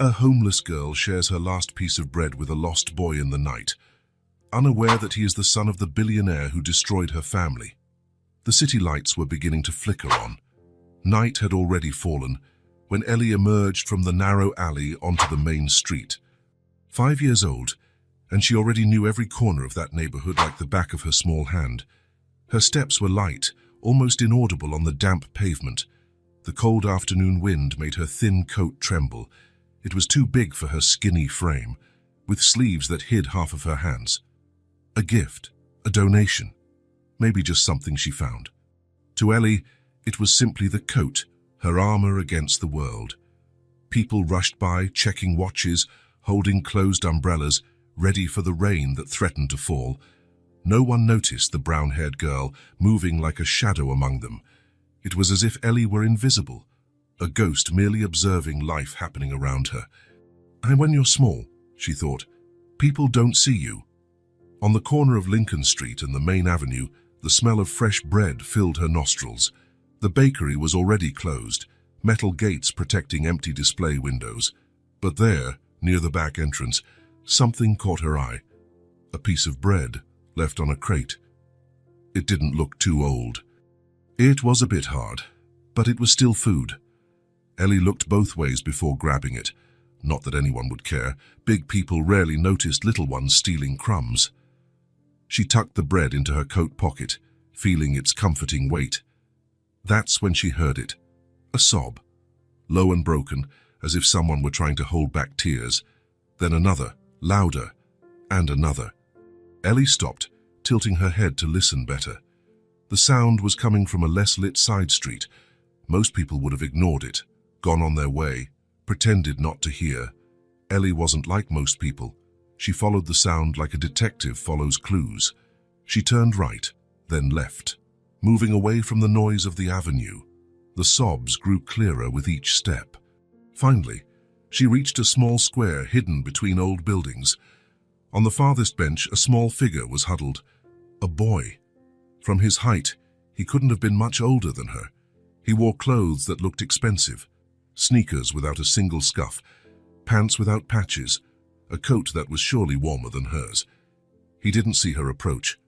A homeless girl shares her last piece of bread with a lost boy in the night, unaware that he is the son of the billionaire who destroyed her family. The city lights were beginning to flicker on. Night had already fallen when Ellie emerged from the narrow alley onto the main street. 5 years old, and she already knew every corner of that neighborhood like the back of her small hand. Her steps were light, almost inaudible on the damp pavement. The cold afternoon wind made her thin coat tremble. It was too big for her skinny frame, with sleeves that hid half of her hands. A gift, a donation, maybe just something she found. To Ellie, it was simply the coat, her armor against the world. People rushed by, checking watches, holding closed umbrellas, ready for the rain that threatened to fall. No one noticed the brown-haired girl moving like a shadow among them. It was as if Ellie were invisible, a ghost merely observing life happening around her. And when you're small, she thought, people don't see you. On the corner of Lincoln Street and the main avenue, the smell of fresh bread filled her nostrils. The bakery was already closed, metal gates protecting empty display windows. But there, near the back entrance, something caught her eye. A piece of bread left on a crate. It didn't look too old. It was a bit hard, but it was still food. Ellie looked both ways before grabbing it. Not that anyone would care. Big people rarely noticed little ones stealing crumbs. She tucked the bread into her coat pocket, feeling its comforting weight. That's when she heard it. A sob, low and broken, as if someone were trying to hold back tears. Then another, louder, and another. Ellie stopped, tilting her head to listen better. The sound was coming from a less lit side street. Most people would have ignored it, gone on their way, pretended not to hear. Ellie wasn't like most people. She followed the sound like a detective follows clues. She turned right, then left, moving away from the noise of the avenue. The sobs grew clearer with each step. Finally, she reached a small square hidden between old buildings. On the farthest bench, a small figure was huddled. A boy. From his height, he couldn't have been much older than her. He wore clothes that looked expensive, sneakers without a single scuff, pants without patches, a coat that was surely warmer than hers. He didn't see her approach.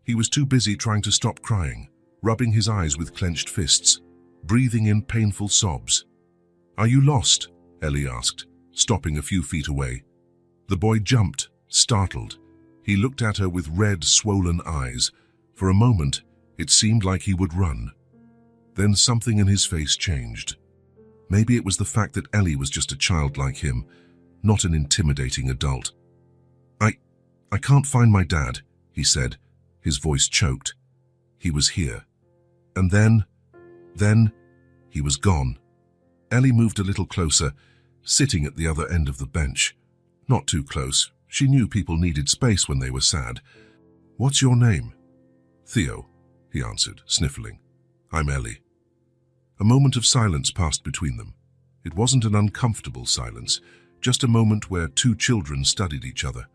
He was too busy trying to stop crying, rubbing his eyes with clenched fists, breathing in painful sobs. "Are you lost?" Ellie asked, stopping a few feet away. The boy jumped, startled. He looked at her with red, swollen eyes. For a moment, it seemed like he would run. Then something in his face changed. Maybe it was the fact that Ellie was just a child like him, not an intimidating adult. I can't find my dad," he said, his voice choked. He was here. And then he was gone. Ellie moved a little closer, sitting at the other end of the bench. Not too close. She knew people needed space when they were sad. "What's your name?" "Theo," he answered, sniffling. "I'm Ellie." A moment of silence passed between them. It wasn't an uncomfortable silence, just a moment where two children studied each other.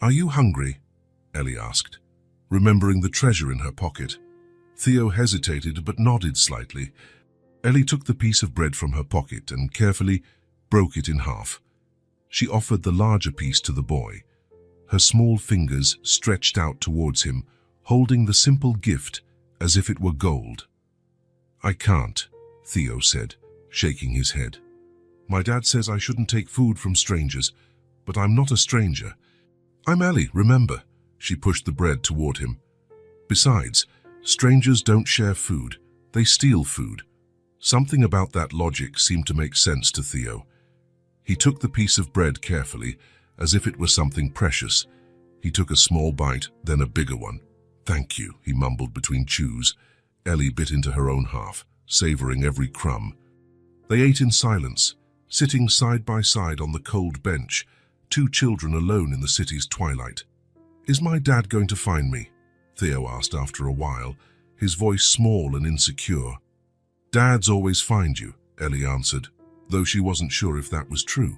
"Are you hungry?" Ellie asked, remembering the treasure in her pocket. Theo hesitated but nodded slightly. Ellie took the piece of bread from her pocket and carefully broke it in half. She offered the larger piece to the boy. Her small fingers stretched out towards him, holding the simple gift as if it were gold. "I can't," Theo said, shaking his head. "My dad says I shouldn't take food from strangers, but I'm not a stranger. I'm Ellie, remember?" She pushed the bread toward him. "Besides, strangers don't share food, they steal food." Something about that logic seemed to make sense to Theo. He took the piece of bread carefully, as if it were something precious. He took a small bite, then a bigger one. "Thank you," he mumbled between chews. Ellie bit into her own half, savoring every crumb. They ate in silence, sitting side by side on the cold bench, two children alone in the city's twilight. "Is my dad going to find me?" Theo asked after a while, his voice small and insecure. "Dads always find you," Ellie answered, though she wasn't sure if that was true.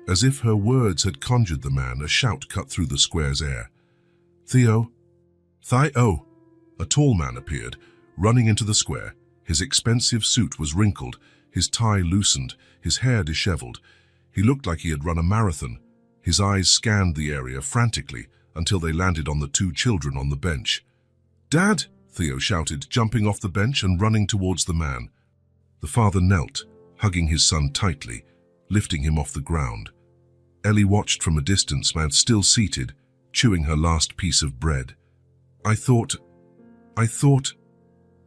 As if her words had conjured the man, a shout cut through the square's air. "Theo? Theo!" A tall man appeared, running into the square. His expensive suit was wrinkled, his tie loosened, his hair disheveled. He looked like he had run a marathon. His eyes scanned the area frantically until they landed on the two children on the bench. "Dad!" Theo shouted, jumping off the bench and running towards the man. The father knelt, hugging his son tightly, lifting him off the ground. Ellie watched from a distance, man still seated, chewing her last piece of bread. I thought...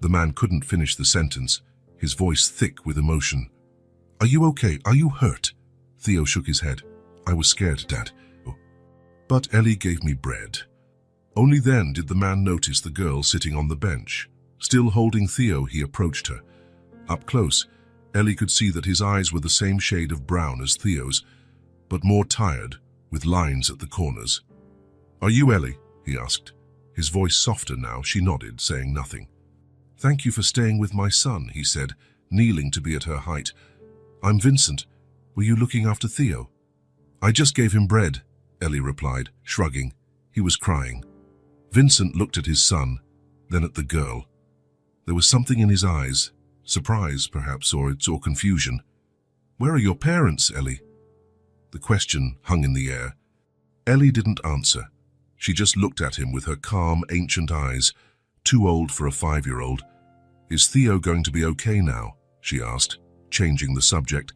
The man couldn't finish the sentence, his voice thick with emotion. "Are you okay? Are you hurt?" Theo shook his head. "I was scared, Dad." But Ellie gave me bread. Only then did the man notice the girl sitting on the bench. Still holding Theo, he approached her. Up close, Ellie could see that his eyes were the same shade of brown as Theo's, but more tired, with lines at the corners. "Are you Ellie?" he asked. His voice softer now. She nodded, saying nothing. "Thank you for staying with my son," he said, kneeling to be at her height. "I'm Vincent. Were you looking after Theo?" "I just gave him bread," Ellie replied, shrugging. He was crying. Vincent looked at his son, then at the girl. There was something in his eyes, surprise perhaps, or confusion. "Where are your parents, Ellie?" The question hung in the air. Ellie didn't answer. She just looked at him with her calm, ancient eyes, too old for a 5-year-old. "Is Theo going to be okay now?" she asked, changing the subject.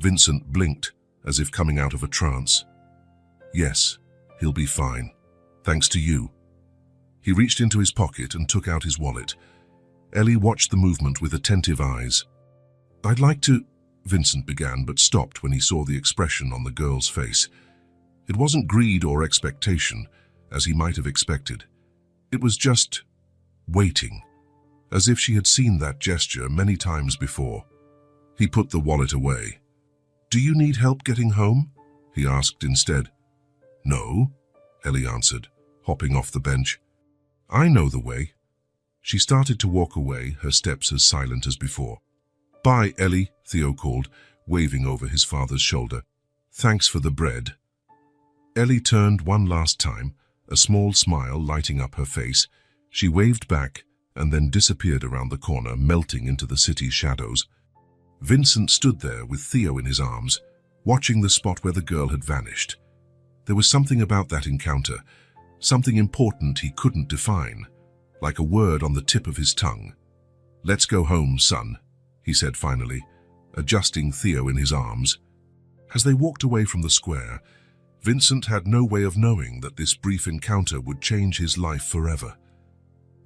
Vincent blinked, as if coming out of a trance. "Yes, he'll be fine. Thanks to you." He reached into his pocket and took out his wallet. Ellie watched the movement with attentive eyes. "I'd like to..." Vincent began, but stopped when he saw the expression on the girl's face. It wasn't greed or expectation, as he might have expected. It was just waiting, as if she had seen that gesture many times before. He put the wallet away. "Do you need help getting home?" he asked instead. "No," Ellie answered, hopping off the bench. "I know the way." She started to walk away, her steps as silent as before. "Bye, Ellie," Theo called, waving over his father's shoulder. "Thanks for the bread." Ellie turned one last time, a small smile lighting up her face. She waved back and then disappeared around the corner, melting into the city's shadows. Vincent stood there with Theo in his arms, watching the spot where the girl had vanished. There was something about that encounter, something important he couldn't define, like a word on the tip of his tongue. "Let's go home, son," he said finally, adjusting Theo in his arms. As they walked away from the square, Vincent had no way of knowing that this brief encounter would change his life forever.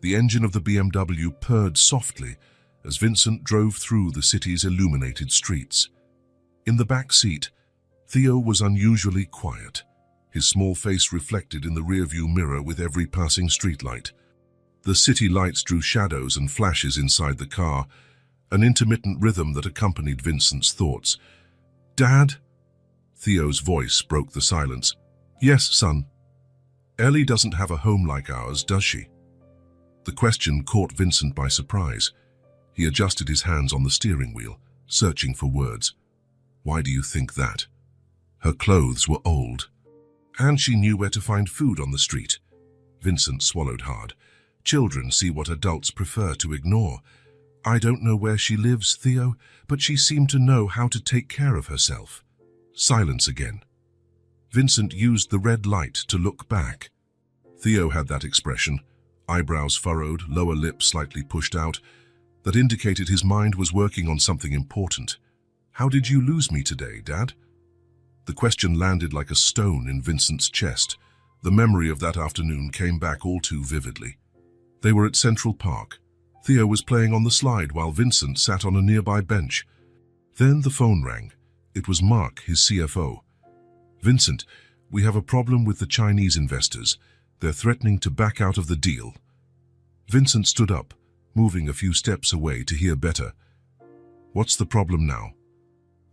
The engine of the BMW purred softly as Vincent drove through the city's illuminated streets. In the back seat, Theo was unusually quiet, his small face reflected in the rearview mirror with every passing streetlight. The city lights drew shadows and flashes inside the car, an intermittent rhythm that accompanied Vincent's thoughts. "Dad?" Theo's voice broke the silence. "Yes, son." "Ellie doesn't have a home like ours, does she?" The question caught Vincent by surprise. He adjusted his hands on the steering wheel, searching for words. "Why do you think that?" Her clothes were old, and she knew where to find food on the street. Vincent swallowed hard. Children see what adults prefer to ignore. "I don't know where she lives, Theo, but she seemed to know how to take care of herself." Silence again. Vincent used the red light to look back. Theo had that expression, eyebrows furrowed, lower lip slightly pushed out, that indicated his mind was working on something important. "How did you lose me today, Dad?" The question landed like a stone in Vincent's chest. The memory of that afternoon came back all too vividly. They were at Central Park. Theo was playing on the slide while Vincent sat on a nearby bench. Then the phone rang. It was Mark, his CFO. "Vincent, we have a problem with the Chinese investors. They're threatening to back out of the deal." Vincent stood up, moving a few steps away to hear better. "What's the problem now?"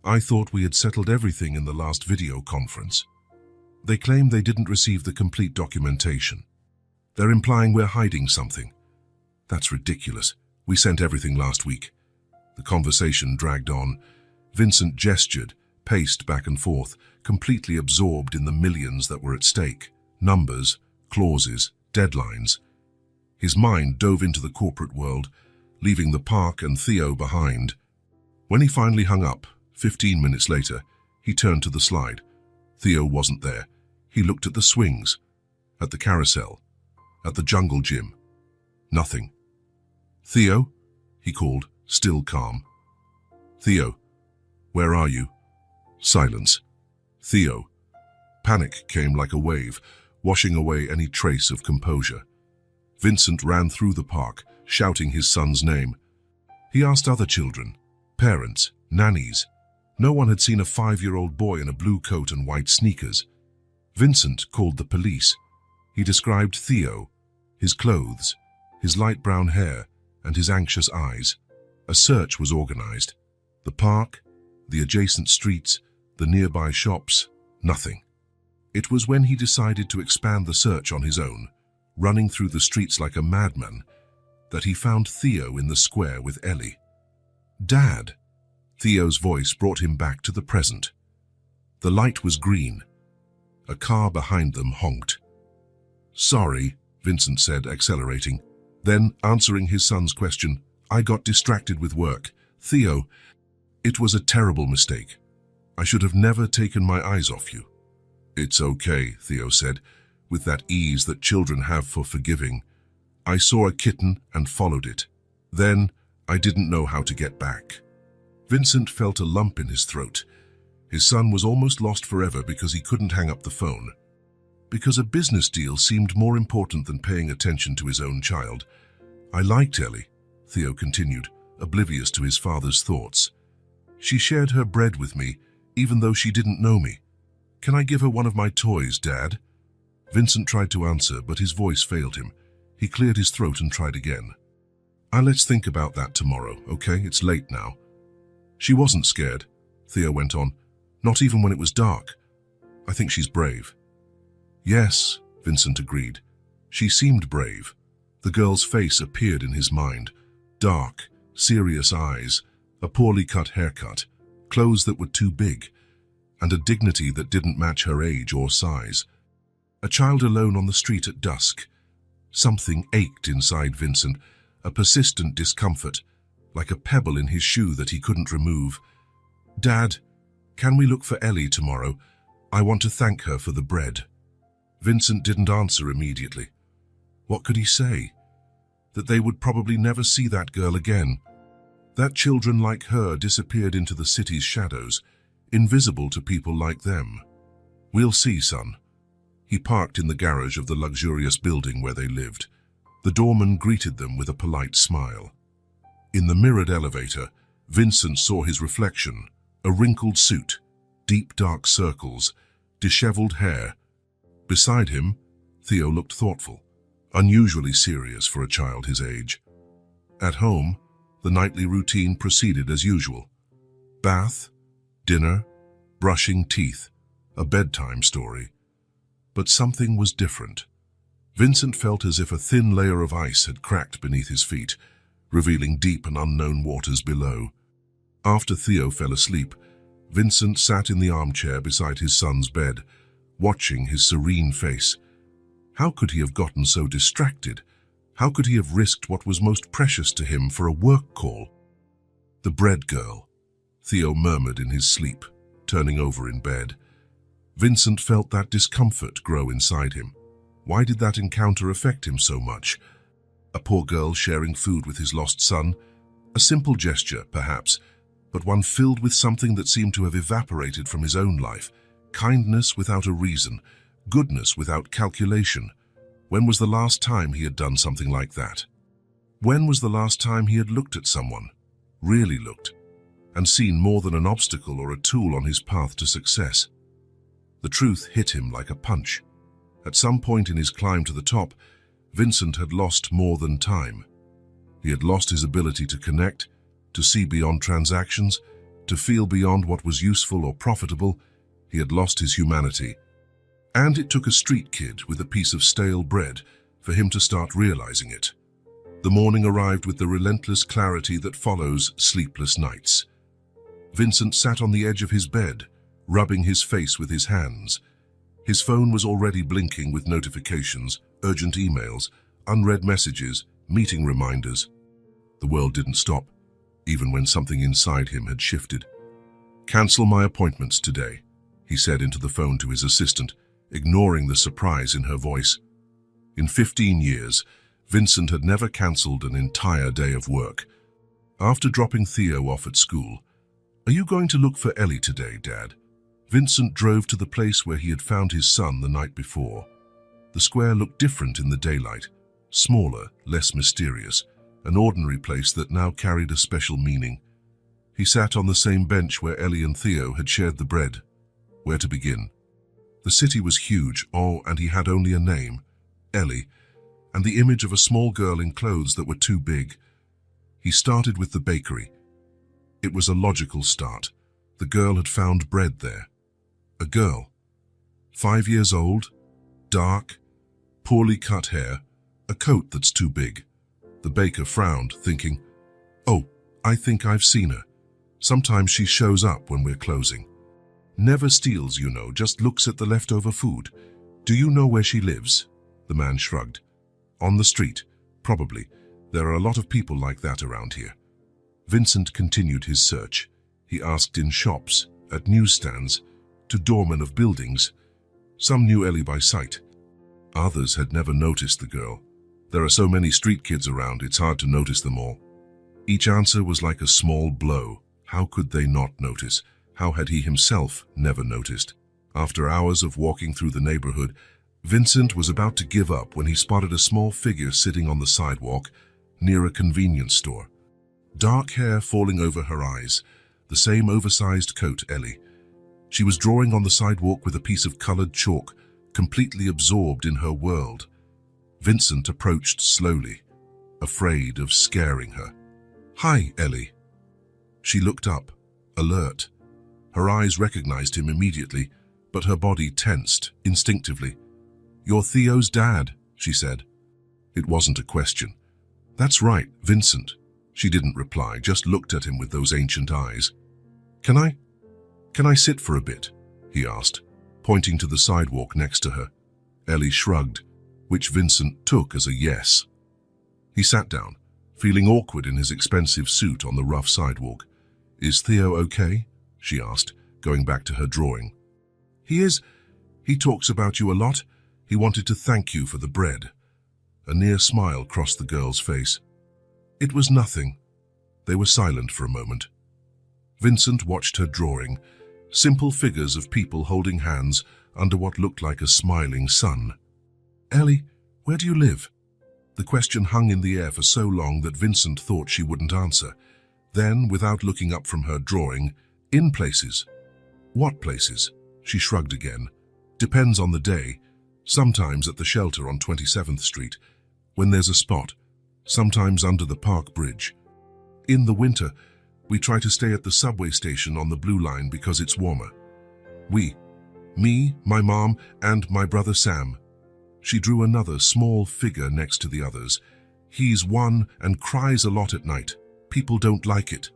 "I thought we had settled everything in the last video conference." "They claim they didn't receive the complete documentation. They're implying we're hiding something." "That's ridiculous. We sent everything last week." The conversation dragged on. Vincent gestured, paced back and forth, completely absorbed in the millions that were at stake. Numbers, clauses, deadlines. His mind dove into the corporate world, leaving the park and Theo behind. When he finally hung up, 15 minutes later, he turned to the slide. Theo wasn't there. He looked at the swings, at the carousel, at the jungle gym. Nothing. "Theo?" he called, still calm. "Theo, where are you?" Silence. "Theo." Panic came like a wave, washing away any trace of composure. Vincent ran through the park, shouting his son's name. He asked other children, parents, nannies. No one had seen a 5-year-old boy in a blue coat and white sneakers. Vincent called the police. He described Theo, his clothes, his light brown hair, and his anxious eyes. A search was organized. The park, the adjacent streets, the nearby shops, nothing. It was when he decided to expand the search on his own, running through the streets like a madman, that he found Theo in the square with Ellie. "Dad!" Theo's voice brought him back to the present. The light was green. A car behind them honked. "Sorry," Vincent said, accelerating. Then, answering his son's question, "I got distracted with work. Theo, it was a terrible mistake. I should have never taken my eyes off you." "It's okay," Theo said, with that ease that children have for forgiving. "I saw a kitten and followed it. Then, I didn't know how to get back." Vincent felt a lump in his throat. His son was almost lost forever because he couldn't hang up the phone. Because a business deal seemed more important than paying attention to his own child. "I liked Ellie," Theo continued, oblivious to his father's thoughts. "She shared her bread with me, even though she didn't know me. Can I give her one of my toys, Dad?" Vincent tried to answer, but his voice failed him. He cleared his throat and tried again. Let's think about that tomorrow, okay? It's late now." "She wasn't scared," Theo went on, "not even when it was dark. I think she's brave." "Yes," Vincent agreed. She seemed brave. The girl's face appeared in his mind. Dark, serious eyes, a poorly cut haircut, clothes that were too big, and a dignity that didn't match her age or size. A child alone on the street at dusk. Something ached inside Vincent, a persistent discomfort, like a pebble in his shoe that he couldn't remove. "Dad, can we look for Ellie tomorrow? I want to thank her for the bread." Vincent didn't answer immediately. What could he say? That they would probably never see that girl again. That children like her disappeared into the city's shadows, invisible to people like them. "We'll see, son." He parked in the garage of the luxurious building where they lived. The doorman greeted them with a polite smile. In the mirrored elevator, Vincent saw his reflection, a wrinkled suit, deep dark circles, disheveled hair. Beside him, Theo looked thoughtful, unusually serious for a child his age. At home, the nightly routine proceeded as usual. Bath, dinner, brushing teeth, a bedtime story. But something was different. Vincent felt as if a thin layer of ice had cracked beneath his feet, revealing deep and unknown waters below. After Theo fell asleep, Vincent sat in the armchair beside his son's bed, watching his serene face. How could he have gotten so distracted? How could he have risked what was most precious to him for a work call? "The bread girl," Theo murmured in his sleep, turning over in bed. Vincent felt that discomfort grow inside him. Why did that encounter affect him so much? A poor girl sharing food with his lost son? A simple gesture, perhaps, but one filled with something that seemed to have evaporated from his own life. Kindness without a reason, goodness without calculation. When was the last time he had done something like that? When was the last time he had looked at someone, really looked, and seen more than an obstacle or a tool on his path to success? The truth hit him like a punch. At some point in his climb to the top, Vincent had lost more than time. He had lost his ability to connect, to see beyond transactions, to feel beyond what was useful or profitable. He had lost his humanity. And it took a street kid with a piece of stale bread for him to start realizing it. The morning arrived with the relentless clarity that follows sleepless nights. Vincent sat on the edge of his bed, rubbing his face with his hands. His phone was already blinking with notifications, urgent emails, unread messages, meeting reminders. The world didn't stop, even when something inside him had shifted. "Cancel my appointments today," he said into the phone to his assistant, ignoring the surprise in her voice. In 15 years, Vincent had never cancelled an entire day of work. After dropping Theo off at school, "Are you going to look for Ellie today, Dad?" Vincent drove to the place where he had found his son the night before. The square looked different in the daylight, smaller, less mysterious, an ordinary place that now carried a special meaning. He sat on the same bench where Ellie and Theo had shared the bread. Where to begin? The city was huge, and he had only a name, Ellie, and the image of a small girl in clothes that were too big. He started with the bakery. It was a logical start. The girl had found bread there. A girl. 5 years old, dark, poorly cut hair, a coat that's too big. The baker frowned, thinking, "Oh, I think I've seen her. Sometimes she shows up when we're closing. Never steals, you know, just looks at the leftover food. Do you know where she lives?" The man shrugged. "On the street, probably. There are a lot of people like that around here." Vincent continued his search. He asked in shops, at newsstands, to doormen of buildings. Some knew Ellie by sight. Others had never noticed the girl. There are so many street kids around, it's hard to notice them all. Each answer was like a small blow. How could they not notice? How had he himself never noticed? After hours of walking through the neighborhood, Vincent was about to give up when he spotted a small figure sitting on the sidewalk near a convenience store. Dark hair falling over her eyes, the same oversized coat Ellie. She was drawing on the sidewalk with a piece of colored chalk, completely absorbed in her world. Vincent approached slowly, afraid of scaring her. "Hi, Ellie." She looked up, alert. Her eyes recognized him immediately, but her body tensed instinctively. "You're Theo's dad," she said. It wasn't a question. "That's right, Vincent." She didn't reply, just looked at him with those ancient eyes. Can I sit for a bit?" he asked, pointing to the sidewalk next to her. Ellie shrugged, which Vincent took as a yes. He sat down, feeling awkward in his expensive suit on the rough sidewalk. "Is Theo okay?" she asked, going back to her drawing. "He is. He talks about you a lot. He wanted to thank you for the bread." A near smile crossed the girl's face. "It was nothing." They were silent for a moment. Vincent watched her drawing, simple figures of people holding hands under what looked like a smiling sun. "Ellie, where do you live?" The question hung in the air for so long that Vincent thought she wouldn't answer. Then, without looking up from her drawing, "In places." "What places?" She shrugged again. "Depends on the day. Sometimes at the shelter on 27th Street, when there's a spot. Sometimes under the park bridge. In the winter, we try to stay at the subway station on the Blue Line because it's warmer. Me, my mom, and my brother Sam." She drew another small figure next to the others. "He's one and cries a lot at night. People don't like it."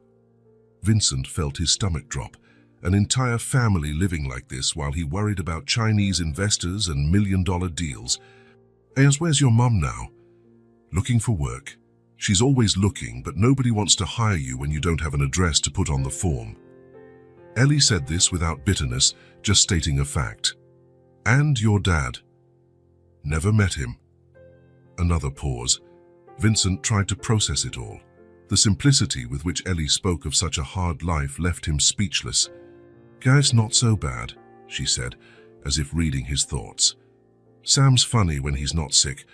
Vincent felt his stomach drop. An entire family living like this while he worried about Chinese investors and million-dollar deals. "Where's your mom now?" "Looking for work. She's always looking, but nobody wants to hire you when you don't have an address to put on the form." Ellie said this without bitterness, just stating a fact. "And your dad?" "Never met him." Another pause. Vincent tried to process it all. The simplicity with which Ellie spoke of such a hard life left him speechless. "Guys, not so bad," she said, as if reading his thoughts. "Sam's funny when he's not sick,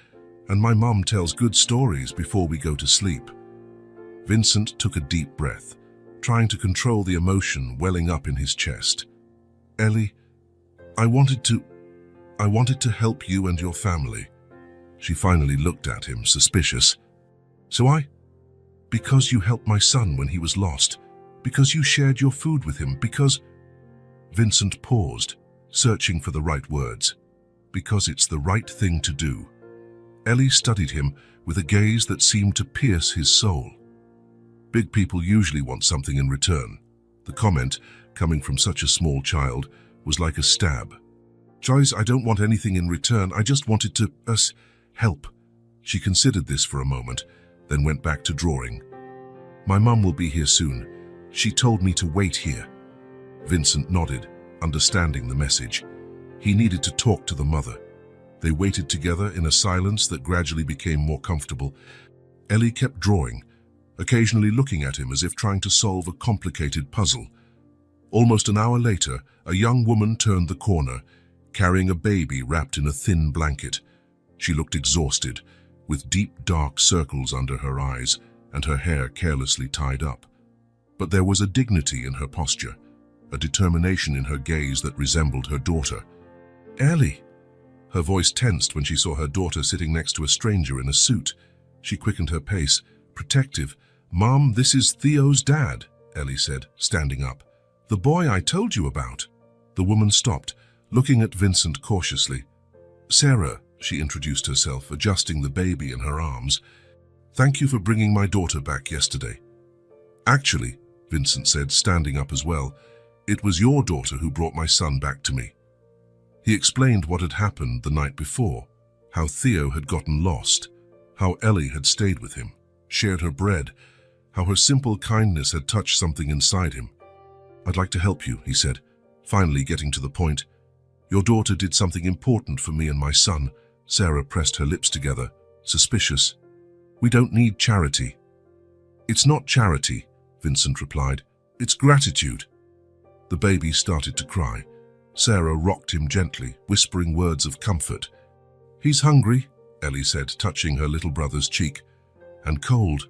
and my mom tells good stories before we go to sleep." Vincent took a deep breath, trying to control the emotion welling up in his chest. "Ellie, I wanted to help you and your family." She finally looked at him, suspicious. Because you helped my son when he was lost. Because you shared your food with him. Because..." Vincent paused, searching for the right words. "Because it's the right thing to do." Ellie studied him with a gaze that seemed to pierce his soul. Big people usually want something in return. The comment, coming from such a small child, was like a stab. "Joyce, I don't want anything in return. I just wanted to, help." She considered this for a moment, then went back to drawing. "My mum will be here soon. She told me to wait here." Vincent nodded, understanding the message. He needed to talk to the mother. They waited together in a silence that gradually became more comfortable. Ellie kept drawing, occasionally looking at him as if trying to solve a complicated puzzle. Almost an hour later, a young woman turned the corner, carrying a baby wrapped in a thin blanket. She looked exhausted, with deep dark circles under her eyes and her hair carelessly tied up. But there was a dignity in her posture, a determination in her gaze that resembled her daughter. "Ellie!" Her voice tensed when she saw her daughter sitting next to a stranger in a suit. She quickened her pace, protective. "Mom, this is Theo's dad," Ellie said, standing up. "The boy I told you about." The woman stopped, looking at Vincent cautiously. "Sarah," she introduced herself, adjusting the baby in her arms. "Thank you for bringing my daughter back yesterday." "Actually," Vincent said, standing up as well, "it was your daughter who brought my son back to me." He explained what had happened the night before, how Theo had gotten lost, how Ellie had stayed with him, shared her bread, how her simple kindness had touched something inside him. "I'd like to help you," he said, finally getting to the point. "Your daughter did something important for me and my son." Sarah pressed her lips together, suspicious. "We don't need charity." "It's not charity," Vincent replied. "It's gratitude." The baby started to cry. Sarah rocked him gently, whispering words of comfort. "He's hungry," Ellie said, touching her little brother's cheek. "And cold."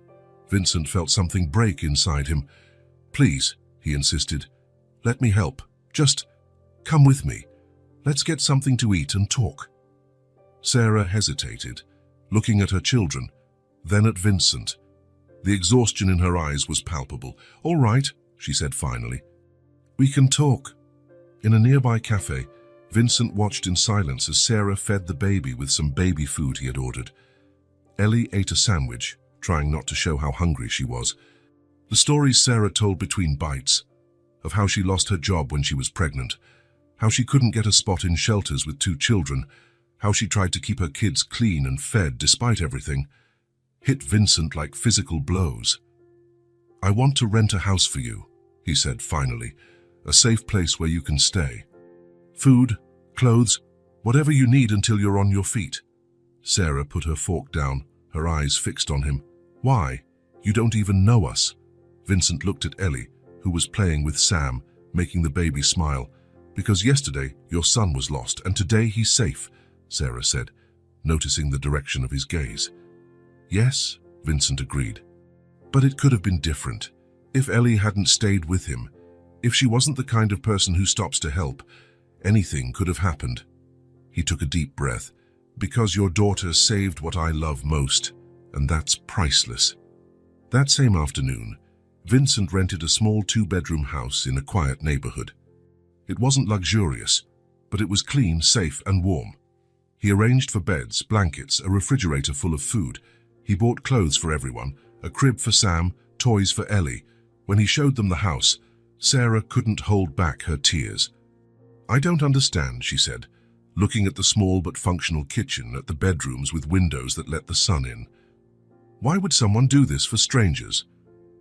Vincent felt something break inside him. "Please," he insisted, "let me help. Just come with me. Let's get something to eat and talk." Sarah hesitated, looking at her children, then at Vincent. The exhaustion in her eyes was palpable. "All right," she said finally. "We can talk." In a nearby cafe, Vincent watched in silence as Sarah fed the baby with some baby food he had ordered. Ellie ate a sandwich, trying not to show how hungry she was. The stories Sarah told between bites, of how she lost her job when she was pregnant, how she couldn't get a spot in shelters with 2 children, how she tried to keep her kids clean and fed despite everything, hit Vincent like physical blows. "I want to rent a house for you," he said finally, "a safe place where you can stay. Food, clothes, whatever you need until you're on your feet." Sarah put her fork down, her eyes fixed on him. "Why? You don't even know us." Vincent looked at Ellie, who was playing with Sam, making the baby smile. "Because yesterday your son was lost and today he's safe," Sarah said, noticing the direction of his gaze. "Yes," Vincent agreed. "But it could have been different. If Ellie hadn't stayed with him, if she wasn't the kind of person who stops to help, anything could have happened." He took a deep breath. "Because your daughter saved what I love most, and that's priceless." That same afternoon, Vincent rented a small 2-bedroom house in a quiet neighborhood. It wasn't luxurious, but it was clean, safe, and warm. He arranged for beds, blankets, a refrigerator full of food. He bought clothes for everyone, a crib for Sam, toys for Ellie. When he showed them the house, Sarah couldn't hold back her tears. "I don't understand," she said, looking at the small but functional kitchen, at the bedrooms with windows that let the sun in. "Why would someone do this for strangers?"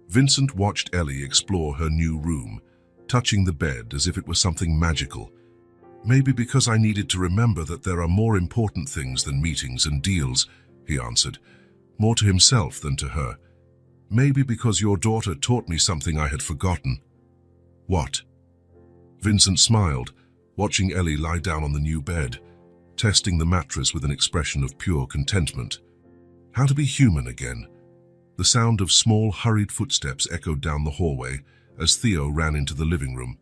Vincent watched Ellie explore her new room, touching the bed as if it was something magical. "Maybe because I needed to remember that there are more important things than meetings and deals," he answered, more to himself than to her. "Maybe because your daughter taught me something I had forgotten." "What?" Vincent smiled, watching Ellie lie down on the new bed, testing the mattress with an expression of pure contentment. How to be human again. The sound of small, hurried footsteps echoed down the hallway as Theo ran into the living room.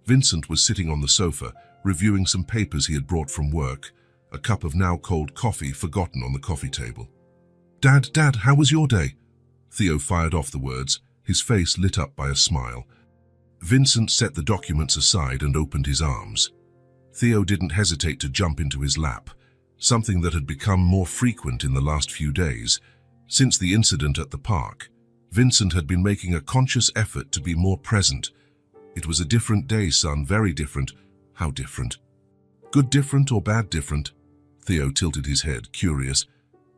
Vincent was sitting on the sofa, reviewing some papers he had brought from work, a cup of now-cold coffee forgotten on the coffee table. Dad, how was your day?" Theo fired off the words, his face lit up by a smile. Vincent set the documents aside and opened his arms. Theo didn't hesitate to jump into his lap, something that had become more frequent in the last few days. Since the incident at the park, Vincent had been making a conscious effort to be more present. "It was a different day, son, very different." "How different?" "Good different or bad different?" Theo tilted his head, curious.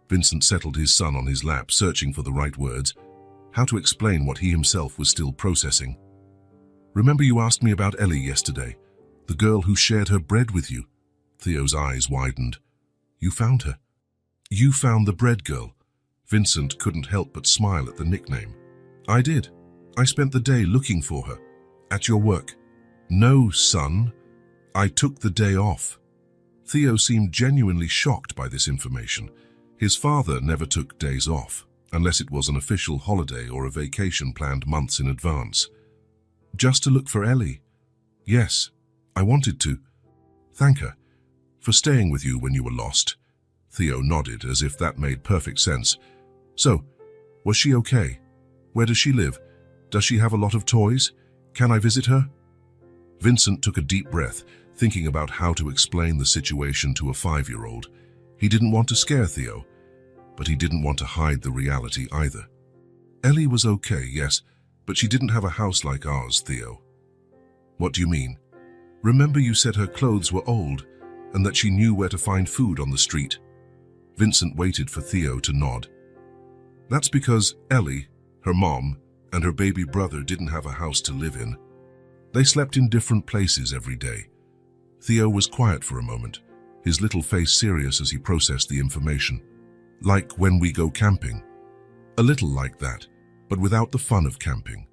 Vincent settled his son on his lap, searching for the right words, how to explain what he himself was still processing. Remember you asked me about Ellie yesterday, the girl who shared her bread with you? Theo's eyes widened. You found her? You found the bread girl. Vincent couldn't help but smile at the nickname. I did. I spent the day looking for her. At your work. No, son. I took the day off. Theo seemed genuinely shocked by this information. His father never took days off, unless it was an official holiday or a vacation planned months in advance. Just to look for Ellie? Yes, I wanted to. Thank her for staying with you when you were lost. Theo nodded as if that made perfect sense. So, was she okay? Where does she live? Does she have a lot of toys? Can I visit her? Vincent took a deep breath, thinking about how to explain the situation to a 5-year-old. He didn't want to scare Theo, but he didn't want to hide the reality either. Ellie was okay, yes, but she didn't have a house like ours, Theo. What do you mean? Remember you said her clothes were old and that she knew where to find food on the street? Vincent waited for Theo to nod. That's because Ellie, her mom, and her baby brother didn't have a house to live in. They slept in different places every day. Theo was quiet for a moment, his little face serious as he processed the information. Like when we go camping. A little like that, but without the fun of camping.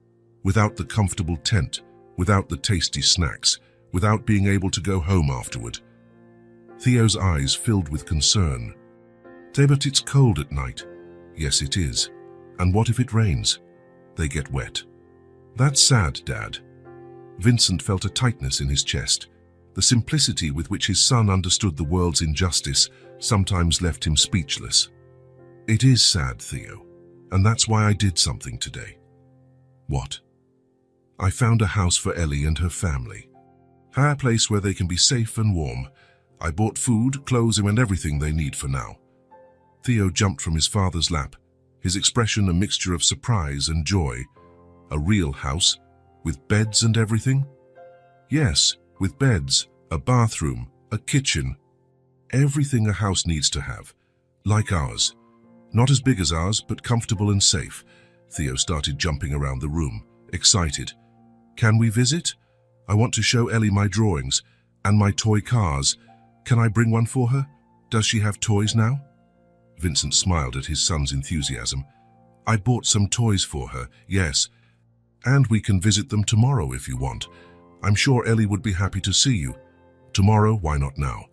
Without the comfortable tent, without the tasty snacks, without being able to go home afterward. Theo's eyes filled with concern. But it's cold at night. Yes, it is. And what if it rains? They get wet. That's sad, Dad. Vincent felt a tightness in his chest. The simplicity with which his son understood the world's injustice sometimes left him speechless. It is sad, Theo, and that's why I did something today. What? I found a house for Ellie and her family. A place where they can be safe and warm. I bought food, clothes, and everything they need for now. Theo jumped from his father's lap, his expression a mixture of surprise and joy. A real house, with beds and everything? Yes, with beds, a bathroom, a kitchen. Everything a house needs to have, like ours. Not as big as ours, but comfortable and safe. Theo started jumping around the room, excited. Can we visit? I want to show Ellie my drawings and my toy cars. Can I bring one for her? Does she have toys now? Vincent smiled at his son's enthusiasm. I bought some toys for her, yes. And we can visit them tomorrow if you want. I'm sure Ellie would be happy to see you. Tomorrow, why not now?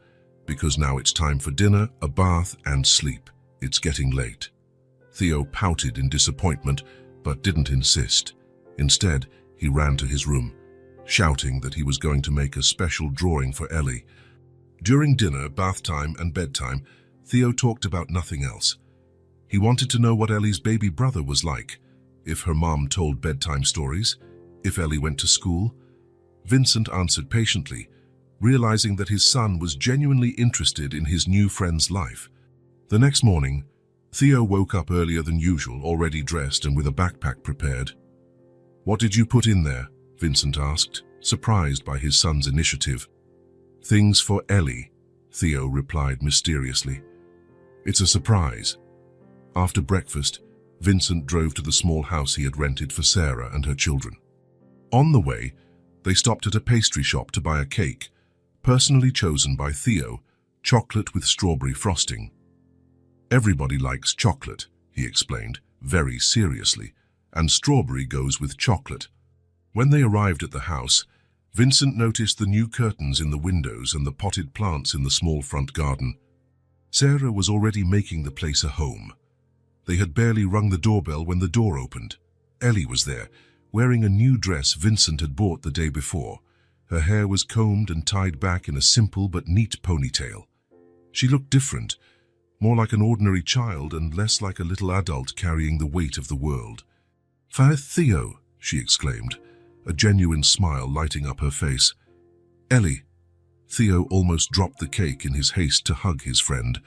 Because now it's time for dinner, a bath, and sleep. It's getting late. Theo pouted in disappointment, but didn't insist. Instead, he ran to his room, shouting that he was going to make a special drawing for Ellie. During dinner, bath time, and bedtime, Theo talked about nothing else. He wanted to know what Ellie's baby brother was like, if her mom told bedtime stories, if Ellie went to school. Vincent answered patiently, realizing that his son was genuinely interested in his new friend's life. The next morning, Theo woke up earlier than usual, already dressed and with a backpack prepared. What did you put in there? Vincent asked, surprised by his son's initiative. Things for Ellie, Theo replied mysteriously. It's a surprise. After breakfast, Vincent drove to the small house he had rented for Sarah and her children. On the way, they stopped at a pastry shop to buy a cake, personally chosen by Theo, chocolate with strawberry frosting. Everybody likes chocolate, he explained, very seriously, and strawberry goes with chocolate. When they arrived at the house, Vincent noticed the new curtains in the windows and the potted plants in the small front garden. Sarah was already making the place a home. They had barely rung the doorbell when the door opened. Ellie was there, wearing a new dress Vincent had bought the day before. Her hair was combed and tied back in a simple but neat ponytail. She looked different, more like an ordinary child and less like a little adult carrying the weight of the world. Theo, she exclaimed, a genuine smile lighting up her face. Ellie. Theo almost dropped the cake in his haste to hug his friend.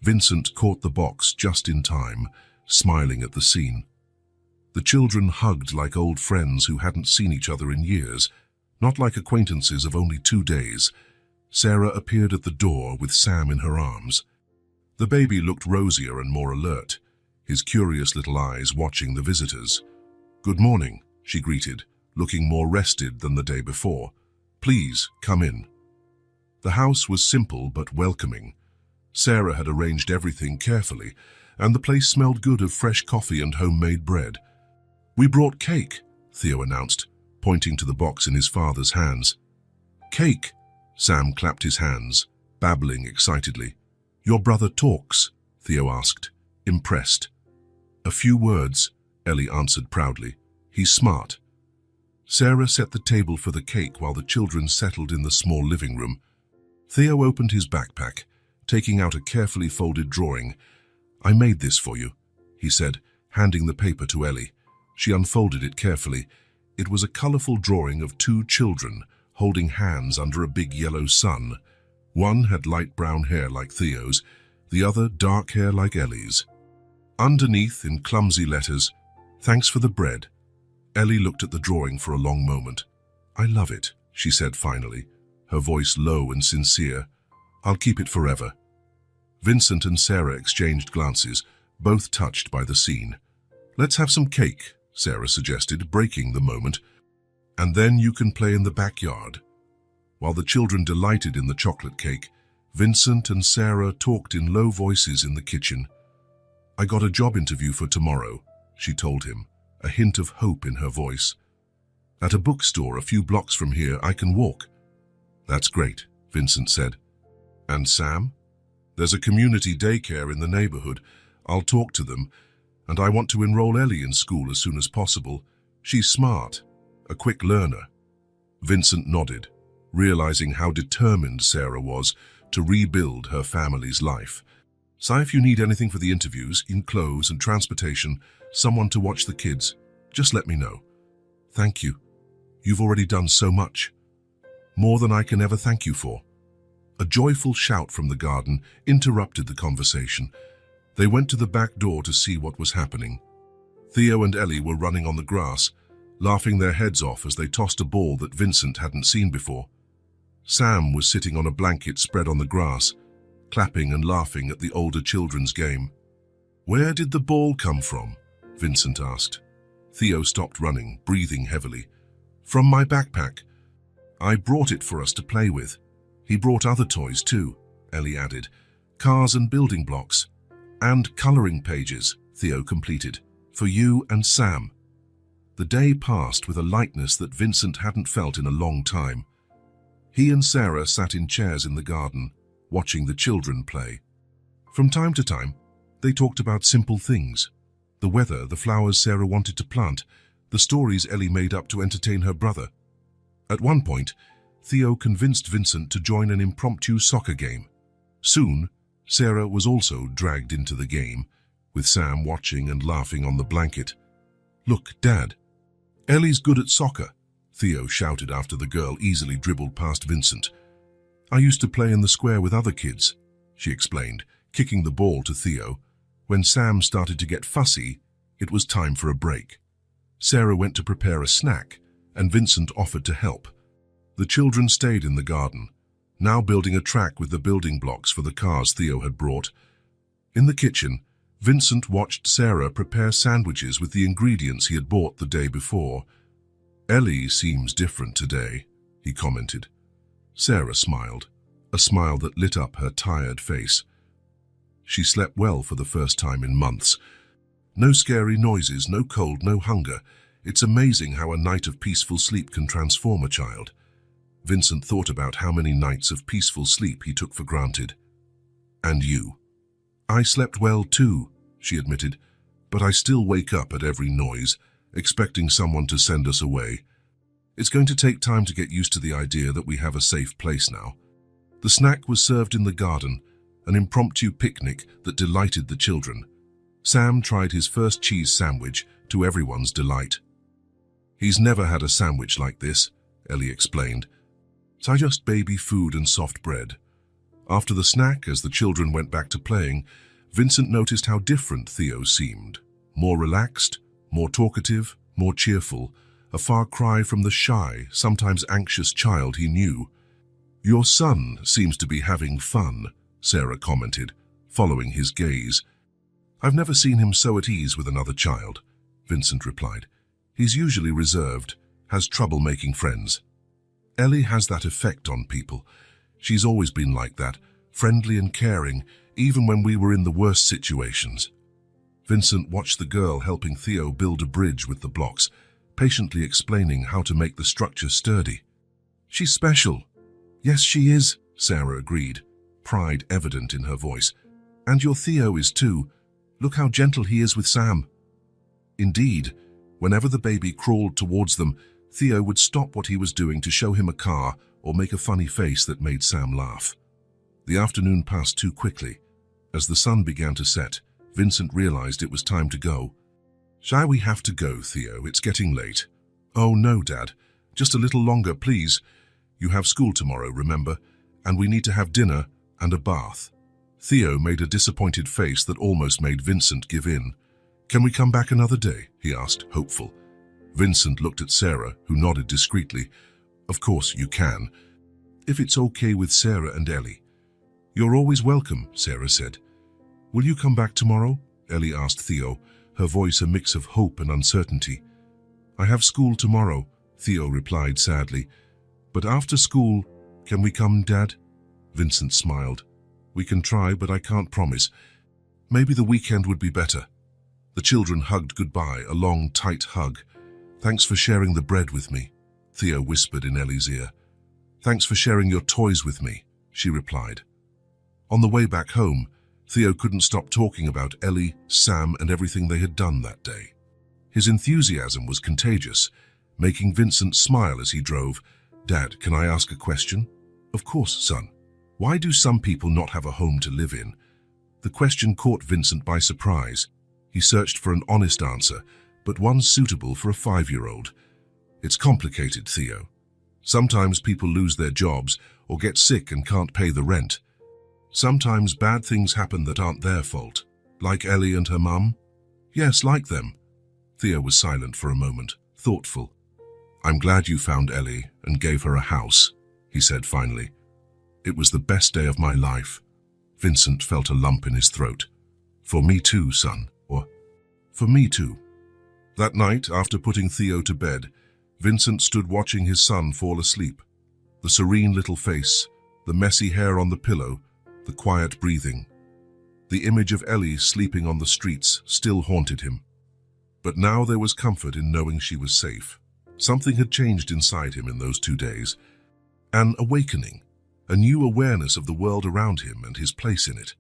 Vincent caught the box just in time, smiling at the scene. The children hugged like old friends who hadn't seen each other in years, not like acquaintances of only 2 days. Sarah appeared at the door with Sam in her arms. The baby looked rosier and more alert, his curious little eyes watching the visitors. Good morning, she greeted, looking more rested than the day before. "Please, come in." The house was simple but welcoming. Sarah had arranged everything carefully, and the place smelled good of fresh coffee and homemade bread. "We brought cake," Theo announced, pointing to the box in his father's hands. "Cake?" Sam clapped his hands, babbling excitedly. "Your brother talks?" Theo asked, impressed. "A few words," Ellie answered proudly. "He's smart." Sarah set the table for the cake while the children settled in the small living room. Theo opened his backpack, taking out a carefully folded drawing. "I made this for you," he said, handing the paper to Ellie. She unfolded it carefully. It was a colorful drawing of two children holding hands under a big yellow sun. One had light brown hair like Theo's, the other dark hair like Ellie's. Underneath, in clumsy letters, "Thanks for the bread." Ellie looked at the drawing for a long moment. "I love it," she said finally, her voice low and sincere. "I'll keep it forever." Vincent and Sarah exchanged glances, both touched by the scene. "Let's have some cake," Sarah suggested, breaking the moment. "And then you can play in the backyard." While the children delighted in the chocolate cake, Vincent and Sarah talked in low voices in the kitchen. "I got a job interview for tomorrow," she told him, a hint of hope in her voice. "At a bookstore a few blocks from here. I can walk." "That's great," Vincent said. "And Sam?" "There's a community daycare in the neighborhood. I'll talk to them, and I want to enroll Ellie in school as soon as possible. She's smart, a quick learner." Vincent nodded, realizing how determined Sarah was to rebuild her family's life. "So if you need anything for the interviews, in clothes and transportation, someone to watch the kids, just let me know." "Thank you. You've already done so much. More than I can ever thank you for." A joyful shout from the garden interrupted the conversation. They went to the back door to see what was happening. Theo and Ellie were running on the grass, laughing their heads off as they tossed a ball that Vincent hadn't seen before. Sam was sitting on a blanket spread on the grass, clapping and laughing at the older children's game. "Where did the ball come from?" Vincent asked. Theo stopped running, breathing heavily. "From my backpack. I brought it for us to play with." "He brought other toys too," Ellie added. "Cars and building blocks. And coloring pages," Theo completed. "For you and Sam." The day passed with a lightness that Vincent hadn't felt in a long time. He and Sarah sat in chairs in the garden, watching the children play. From time to time, they talked about simple things: the weather, the flowers Sarah wanted to plant, the stories Ellie made up to entertain her brother. At one point, Theo convinced Vincent to join an impromptu soccer game. Soon, Sarah was also dragged into the game, with Sam watching and laughing on the blanket. "Look, Dad, Ellie's good at soccer," Theo shouted after the girl easily dribbled past Vincent. "I used to play in the square with other kids," she explained, kicking the ball to Theo. When Sam started to get fussy, it was time for a break. Sarah went to prepare a snack, and Vincent offered to help. The children stayed in the garden, now building a track with the building blocks for the cars Theo had brought. In the kitchen, Vincent watched Sarah prepare sandwiches with the ingredients he had bought the day before. "Ellie seems different today," he commented. Sarah smiled, a smile that lit up her tired face. She slept well for the first time in months. No scary noises, no cold, no hunger. It's amazing how a night of peaceful sleep can transform a child. Vincent thought about how many nights of peaceful sleep he took for granted. "And you?" "I slept well too," she admitted, "but I still wake up at every noise, expecting someone to send us away. It's going to take time to get used to the idea that we have a safe place now." The snack was served in the garden, an impromptu picnic that delighted the children. Sam tried his first cheese sandwich, to everyone's delight. "He's never had a sandwich like this," Ellie explained. "So just baby food and soft bread." After the snack, as the children went back to playing, Vincent noticed how different Theo seemed. More relaxed, more talkative, more cheerful, a far cry from the shy, sometimes anxious child he knew. "Your son seems to be having fun," Sarah commented, following his gaze. "I've never seen him so at ease with another child," Vincent replied. "He's usually reserved, has trouble making friends. Ellie has that effect on people. She's always been like that, friendly and caring, even when we were in the worst situations. Vincent watched the girl helping Theo build a bridge with the blocks, patiently explaining how to make the structure sturdy. She's special. Yes, she is, Sarah agreed, pride evident in her voice. And your Theo is too. Look how gentle he is with Sam. Indeed, whenever the baby crawled towards them, Theo would stop what he was doing to show him a car or make a funny face that made Sam laugh. The afternoon passed too quickly. As the sun began to set, Vincent realized it was time to go. Shall we have to go, Theo? It's getting late. Oh no, Dad. Just a little longer, please. You have school tomorrow, remember? And we need to have dinner and a bath. Theo made a disappointed face that almost made Vincent give in. Can we come back another day? He asked, hopeful. Vincent looked at Sarah, who nodded discreetly. Of course you can, if it's okay with Sarah and Ellie. You're always welcome, Sarah said. Will you come back tomorrow? Ellie asked Theo, her voice a mix of hope and uncertainty. I have school tomorrow, Theo replied sadly. But after school, can we come, Dad? Vincent smiled. We can try, but I can't promise. Maybe the weekend would be better. The children hugged goodbye, a long, tight hug. Thanks for sharing the bread with me, Theo whispered in Ellie's ear. Thanks for sharing your toys with me, she replied. On the way back home, Theo couldn't stop talking about Ellie, Sam, and everything they had done that day. His enthusiasm was contagious, making Vincent smile as he drove. Dad, can I ask a question? Of course, son. Why do some people not have a home to live in? The question caught Vincent by surprise. He searched for an honest answer, but one suitable for a 5-year-old. It's complicated, Theo. Sometimes people lose their jobs or get sick and can't pay the rent. Sometimes bad things happen that aren't their fault, like Ellie and her mum. Yes, like them. Theo was silent for a moment, thoughtful. I'm glad you found Ellie and gave her a house, he said finally. It was the best day of my life. Vincent felt a lump in his throat. For me too, son, or for me too. That night, after putting Theo to bed, Vincent stood watching his son fall asleep. The serene little face, the messy hair on the pillow, the quiet breathing. The image of Ellie sleeping on the streets still haunted him. But now there was comfort in knowing she was safe. Something had changed inside him in those 2 days. An awakening, a new awareness of the world around him and his place in it.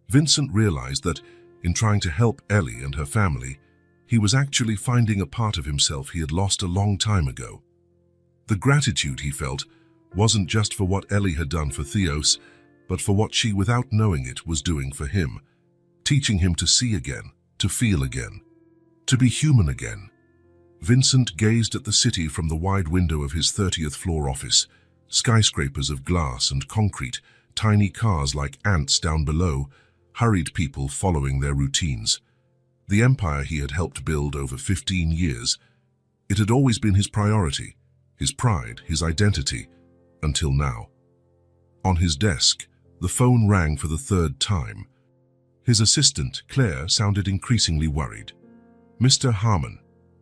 Vincent realized that, in trying to help Ellie and her family, he was actually finding a part of himself he had lost a long time ago. The gratitude he felt wasn't just for what Ellie had done for Theos, but for what she, without knowing it, was doing for him, teaching him to see again, to feel again, to be human again. Vincent gazed at the city from the wide window of his 30th floor office, skyscrapers of glass and concrete, tiny cars like ants down below, hurried people following their routines. The empire he had helped build over 15 years, it had always been his priority, his pride, his identity, until now. On his desk, the phone rang for the 3rd time. His assistant, Claire, sounded increasingly worried. Mr. Harmon,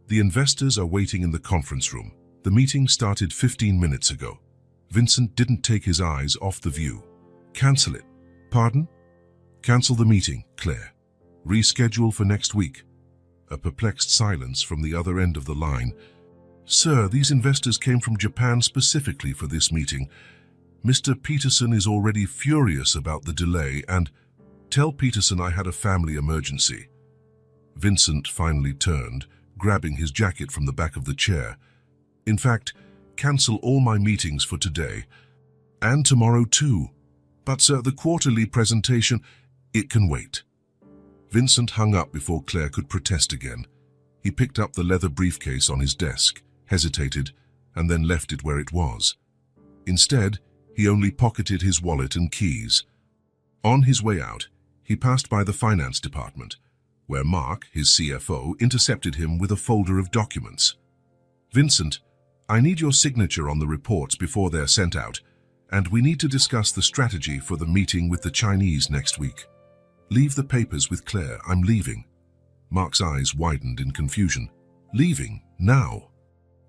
the investors are waiting in the conference room. The meeting started 15 minutes ago. Vincent didn't take his eyes off the view. Cancel it. Pardon? Cancel the meeting, Claire. Reschedule for next week. A perplexed silence from the other end of the line. Sir, these investors came from Japan specifically for this meeting. Mr. Peterson is already furious about the delay and tell Peterson I had a family emergency. Vincent finally turned, grabbing his jacket from the back of the chair. In fact, cancel all my meetings for today. And tomorrow too. But sir, the quarterly presentation, it can wait. Vincent hung up before Claire could protest again. He picked up the leather briefcase on his desk, hesitated, and then left it where it was. Instead, he only pocketed his wallet and keys. On his way out, he passed by the finance department, where Mark, his CFO, intercepted him with a folder of documents. Vincent, I need your signature on the reports before they're sent out, and we need to discuss the strategy for the meeting with the Chinese next week. Leave the papers with Claire, I'm leaving. Mark's eyes widened in confusion. Leaving? Now?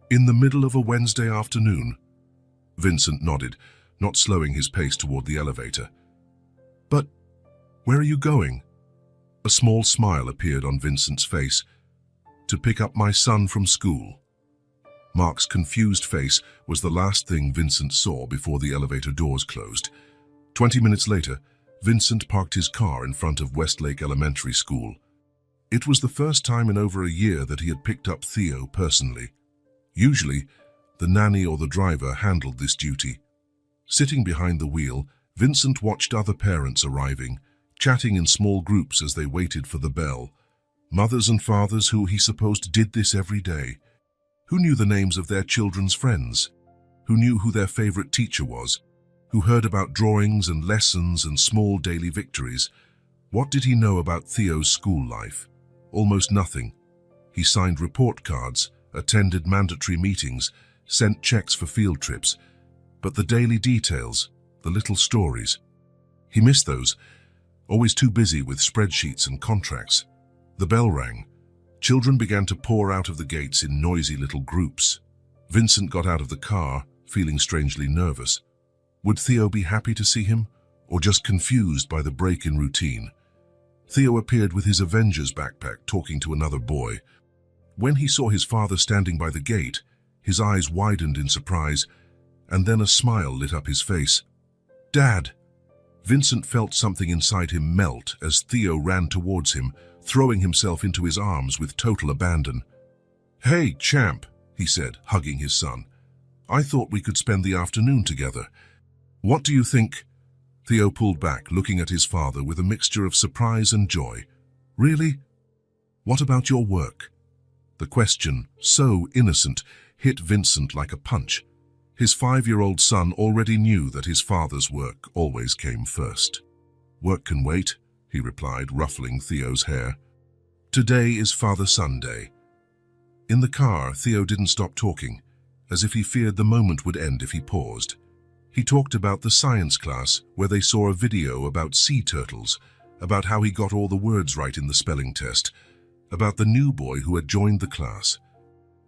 In the middle of a Wednesday afternoon. Vincent nodded, not slowing his pace toward the elevator. But where are you going? A small smile appeared on Vincent's face. To pick up my son from school. Mark's confused face was the last thing Vincent saw before the elevator doors closed. 20 minutes later, Vincent parked his car in front of Westlake Elementary School. It was the first time in over a year that he had picked up Theo personally. Usually, the nanny or the driver handled this duty. Sitting behind the wheel, Vincent watched other parents arriving, chatting in small groups as they waited for the bell. Mothers and fathers who he supposed did this every day. Who knew the names of their children's friends? Who knew who their favorite teacher was? Who heard about drawings and lessons and small daily victories? What did he know about Theo's school life? Almost nothing. He signed report cards, attended mandatory meetings, sent checks for field trips. But the daily details, the little stories, he missed those, always too busy with spreadsheets and contracts. The bell rang. Children began to pour out of the gates in noisy little groups. Vincent got out of the car, feeling strangely nervous. Would Theo be happy to see him, or just confused by the break in routine? Theo appeared with his Avengers backpack, talking to another boy. When he saw his father standing by the gate, his eyes widened in surprise, and then a smile lit up his face. "Dad!" Vincent felt something inside him melt as Theo ran towards him, throwing himself into his arms with total abandon. "Hey, champ," he said, hugging his son. "I thought we could spend the afternoon together. What do you think?" Theo pulled back, looking at his father with a mixture of surprise and joy. "Really? What about your work?" The question, so innocent, hit Vincent like a punch. His 5-year-old son already knew that his father's work always came first. "Work can wait," he replied, ruffling Theo's hair. "Today is Father-Son Day." In the car, Theo didn't stop talking, as if he feared the moment would end if he paused. He talked about the science class where they saw a video about sea turtles, about how he got all the words right in the spelling test, about the new boy who had joined the class.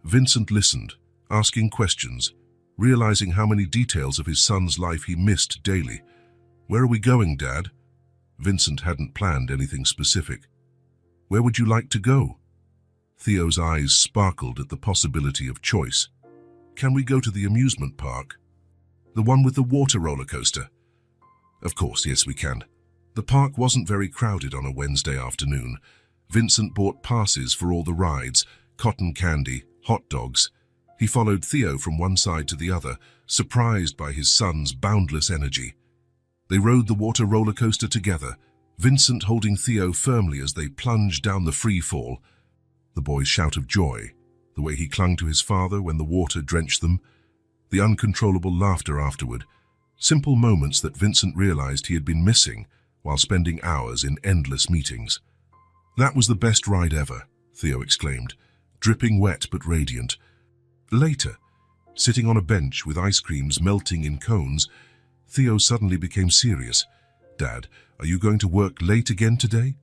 Vincent listened, asking questions, realizing how many details of his son's life he missed daily. "Where are we going, Dad?" Vincent hadn't planned anything specific. "Where would you like to go?" Theo's eyes sparkled at the possibility of choice. "Can we go to the amusement park? The one with the water roller coaster?" "Of course, yes we can." The park wasn't very crowded on a Wednesday afternoon. Vincent bought passes for all the rides, cotton candy, hot dogs. He followed Theo from one side to the other, surprised by his son's boundless energy. They rode the water roller coaster together, Vincent holding Theo firmly as they plunged down the free fall. The boy's shout of joy, the way he clung to his father when the water drenched them, the uncontrollable laughter afterward, simple moments that Vincent realized he had been missing while spending hours in endless meetings. "That was the best ride ever," Theo exclaimed, dripping wet but radiant. Later, sitting on a bench with ice creams melting in cones, Theo suddenly became serious. "Dad, are you going to work late again today?"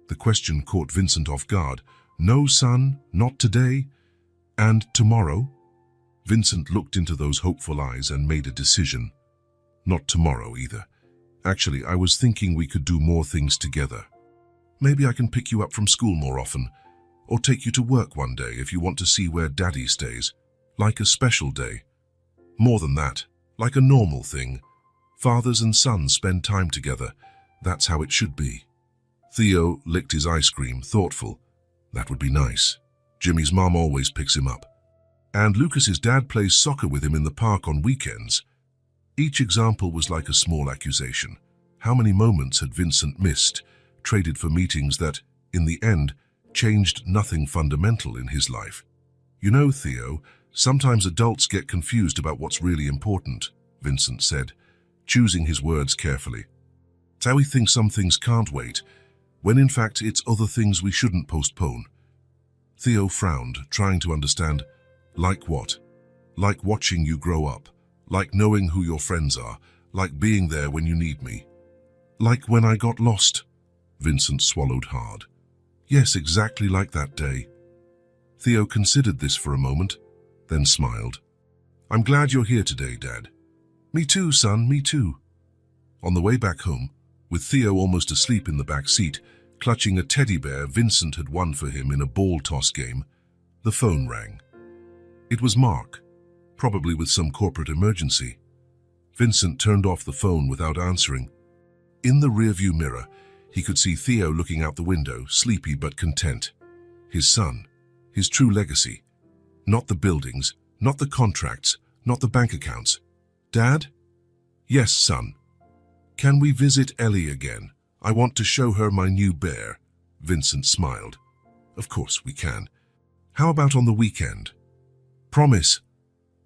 The question caught Vincent off guard. "No, son, not today." "And tomorrow?" Vincent looked into those hopeful eyes and made a decision. "Not tomorrow either. Actually, I was thinking we could do more things together. Maybe I can pick you up from school more often, or take you to work one day if you want to see where Daddy stays. Like a special day. More than that, like a normal thing. Fathers and sons spend time together. That's how it should be." Theo licked his ice cream, thoughtful. "That would be nice. Jimmy's mom always picks him up. And Lucas's dad plays soccer with him in the park on weekends." Each example was like a small accusation. How many moments had Vincent missed, traded for meetings that, in the end, changed nothing fundamental in his life? "You know, Theo, sometimes adults get confused about what's really important," Vincent said, choosing his words carefully. "It's how we think some things can't wait, when in fact it's other things we shouldn't postpone." Theo frowned, trying to understand. "Like what?" "Like watching you grow up, like knowing who your friends are, like being there when you need me." "Like when I got lost?" Vincent swallowed hard. "Yes, exactly like that day." Theo considered this for a moment. then smiled. "I'm glad you're here today, Dad." "Me too, son, me too." On the way back home, with Theo almost asleep in the back seat, clutching a teddy bear Vincent had won for him in a ball toss game, the phone rang. It was Mark, probably with some corporate emergency. Vincent turned off the phone without answering. In the rearview mirror, he could see Theo looking out the window, sleepy but content. His son, his true legacy. Not the buildings, not the contracts, not the bank accounts. "Dad?" "Yes, son." "Can we visit Ellie again? I want to show her my new bear." Vincent smiled. "Of course we can. How about on the weekend?" "Promise."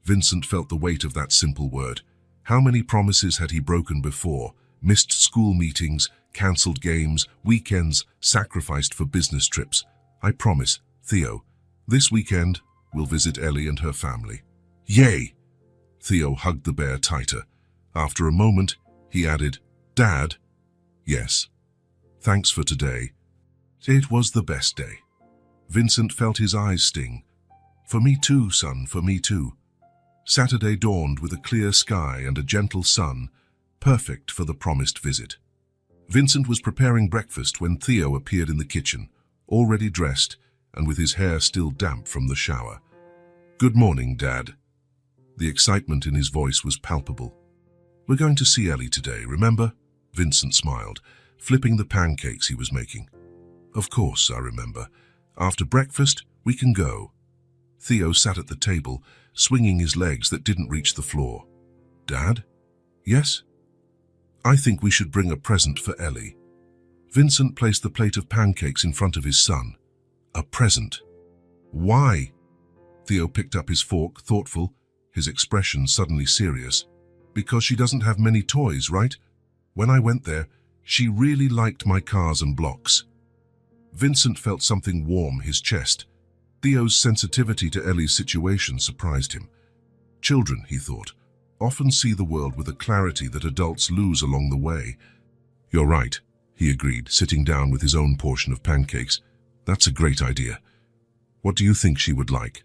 Vincent felt the weight of that simple word. How many promises had he broken before? Missed school meetings, cancelled games, weekends, sacrificed for business trips. "I promise, Theo. This weekend, we'll visit Ellie and her family." "Yay!" Theo hugged the bear tighter. After a moment, he added, "Dad?" "Yes." "Thanks for today. It was the best day." Vincent felt his eyes sting. "For me too, son, for me too." Saturday dawned with a clear sky and a gentle sun, perfect for the promised visit. Vincent was preparing breakfast when Theo appeared in the kitchen, already dressed and with his hair still damp from the shower. "Good morning, Dad." The excitement in his voice was palpable. "We're going to see Ellie today, remember?" Vincent smiled, flipping the pancakes he was making. "Of course, I remember. After breakfast, we can go." Theo sat at the table, swinging his legs that didn't reach the floor. "Dad?" "Yes?" "I think we should bring a present for Ellie." Vincent placed the plate of pancakes in front of his son. "A present? Why?" Theo picked up his fork, thoughtful, his expression suddenly serious. "Because she doesn't have many toys, right? When I went there, she really liked my cars and blocks." Vincent felt something warm his chest. Theo's sensitivity to Ellie's situation surprised him. Children, he thought, often see the world with a clarity that adults lose along the way. "You're right," he agreed, sitting down with his own portion of pancakes. "That's a great idea. What do you think she would like?"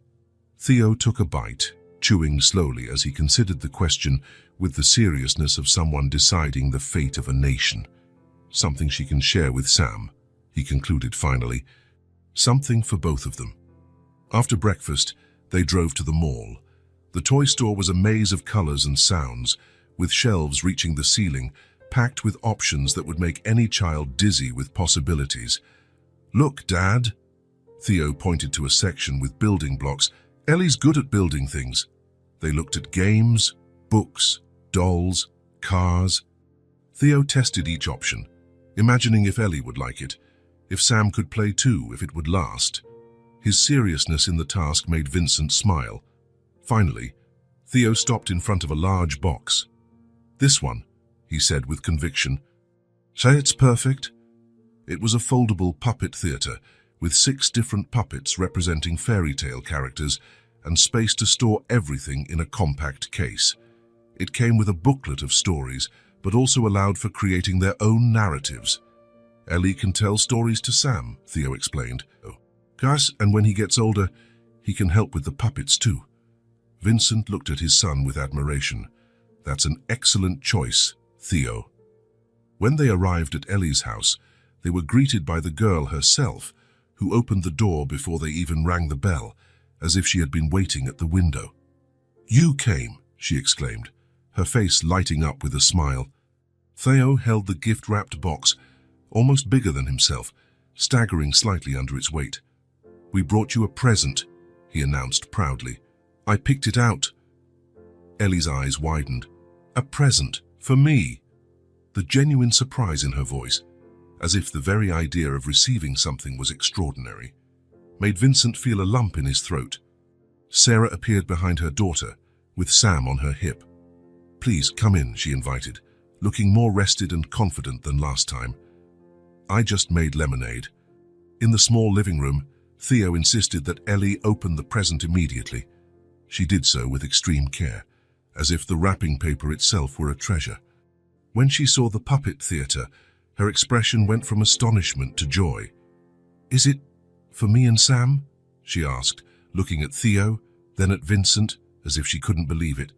Theo took a bite, chewing slowly as he considered the question with the seriousness of someone deciding the fate of a nation. "Something she can share with Sam," he concluded finally. "Something for both of them." After breakfast, they drove to the mall. The toy store was a maze of colors and sounds, with shelves reaching the ceiling, packed with options that would make any child dizzy with possibilities. "Look, Dad." Theo pointed to a section with building blocks. "Ellie's good at building things." They looked at games, books, dolls, cars. Theo tested each option, imagining if Ellie would like it, if Sam could play too, if it would last. His seriousness in the task made Vincent smile. Finally, Theo stopped in front of a large box. "This one," he said with conviction. "Say it's perfect." It was a foldable puppet theater, with 6 different puppets representing fairy tale characters and space to store everything in a compact case. It came with a booklet of stories, but also allowed for creating their own narratives. "Ellie can tell stories to Sam," Theo explained. "Gus, and when he gets older, he can help with the puppets too." Vincent looked at his son with admiration. "That's an excellent choice, Theo." When they arrived at Ellie's house, they were greeted by the girl herself, who opened the door before they even rang the bell, as if she had been waiting at the window. "You came," she exclaimed, her face lighting up with a smile. Theo held the gift-wrapped box, almost bigger than himself, staggering slightly under its weight. "We brought you a present," he announced proudly. "I picked it out." Ellie's eyes widened. "A present? For me?" The genuine surprise in her voice, as if the very idea of receiving something was extraordinary, made Vincent feel a lump in his throat. Sarah appeared behind her daughter, with Sam on her hip. "Please, come in," she invited, looking more rested and confident than last time. "I just made lemonade." In the small living room, Theo insisted that Ellie open the present immediately. She did so with extreme care, as if the wrapping paper itself were a treasure. When she saw the puppet theater, her expression went from astonishment to joy. "Is it for me and Sam?" she asked, looking at Theo, Then at Vincent, as if she couldn't believe it.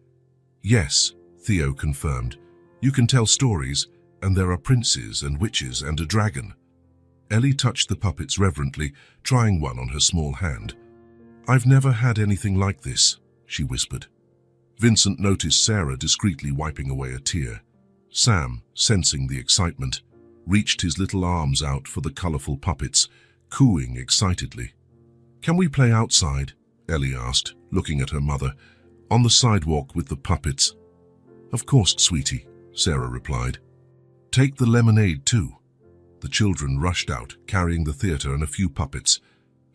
"Yes," Theo confirmed. "You can tell stories, and there are princes and witches and a dragon." Ellie touched the puppets reverently, trying one on her small hand. "I've never had anything like this," she whispered. Vincent noticed Sarah discreetly wiping away a tear. Sam, sensing the excitement, reached his little arms out for the colorful puppets, cooing excitedly. "Can we play outside?" Ellie asked, looking at her mother. "On the sidewalk with the puppets?" "Of course, sweetie," Sarah replied. "Take the lemonade too." The children rushed out, carrying the theater and a few puppets.